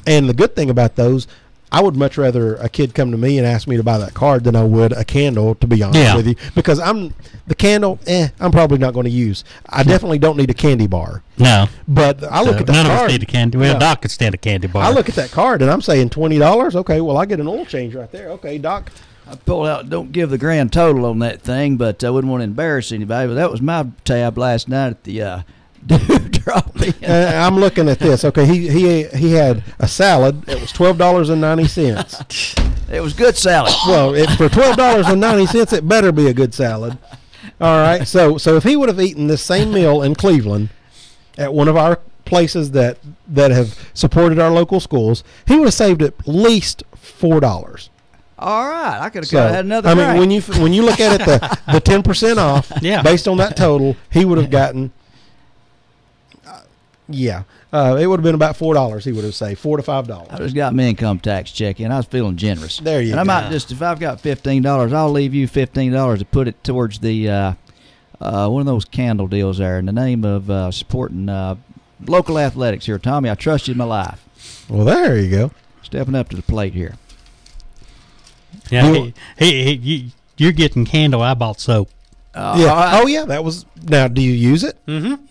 And the good thing about those, I would much rather a kid come to me and ask me to buy that card than I would a candle, to be honest with you, because I'm probably not going to use. I definitely don't need a candy bar. No. But I look at that card. None of us card. need a candy. Well, Doc could stand a candy bar. I look at that card and I'm saying $20. Okay, well, I get an oil change right there. Okay, Doc. I pulled out, don't give the grand total on that thing, but I wouldn't want to embarrass anybody. But that was my tab last night at the drop-in. I'm looking at this. Okay, he had a salad. It was $12.90. It was good salad. Well, for $12.90, it better be a good salad. All right. So if he would have eaten this same meal in Cleveland at one of our places that have supported our local schools, he would have saved at least $4. All right, I could have had another. I mean, when you look at it, the 10% off, based on that total, he would have gotten. It would have been about $4. He would have saved $4 to $5. I just got my income tax check in. I was feeling generous. There you go. And I might just, if I've got $15, I'll leave you $15 to put it towards the one of those candle deals there in the name of supporting local athletics here, Tommy. I trust you in my life. Well, there you go. Stepping up to the plate here. Yeah, you're getting candle. I bought soap. Oh yeah, that was. Now, do you use it? Mm-hmm.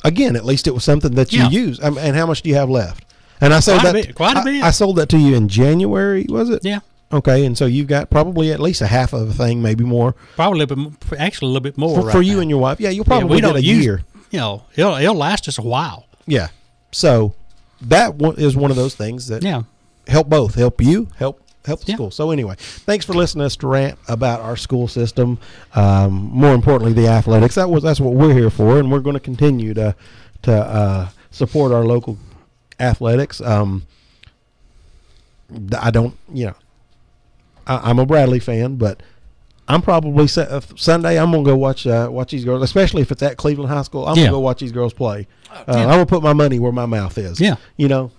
Again, at least it was something that you use. And how much do you have left? And I sold quite a bit. I sold that to you in January, was it? Yeah. Okay, and so you've got probably at least a half of a thing, maybe more. Probably a little bit, actually a little bit more for you and your wife. Yeah, you'll probably get a year. It'll last us a while. Yeah. So that is one of those things that Yeah. help both. Help you, help the Yeah. school. So anyway, thanks for listening to us to rant about our school system. More importantly, the athletics. That's what we're here for, and we're going to continue to support our local athletics. I don't, I'm a Bradley fan, but I'm probably Sunday. I'm gonna go watch these girls, especially if it's at Cleveland High School. I'm gonna go watch these girls play. I'm gonna put my money where my mouth is. Yeah.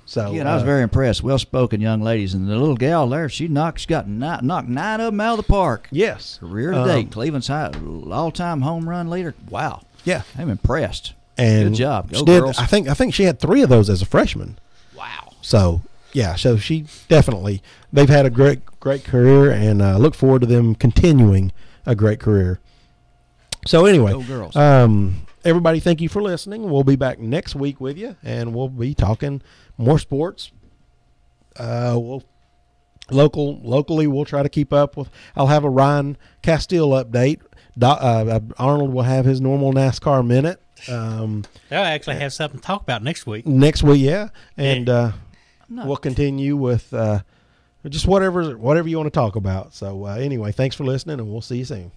So Yeah, and I was very impressed. Well-spoken young ladies, and the little gal there, knocked 9 of them out of the park. yes, Career to date, Cleveland's all-time home run leader. Wow, yeah, I'm impressed. and Good job. Go she did, girls. I think she had 3 of those as a freshman. Wow. So yeah, so she definitely they've had a great career, and look forward to them continuing a great career. So anyway, Go girls. Everybody, thank you for listening. We'll be back next week with you, and we'll be talking more sports. Locally, we'll try to keep up with. I'll have a Ryan Castile update. Arnold will have his normal NASCAR minute. They'll actually have something to talk about next week. Next week, yeah, and we'll continue with just whatever you want to talk about. So anyway, thanks for listening, and we'll see you soon.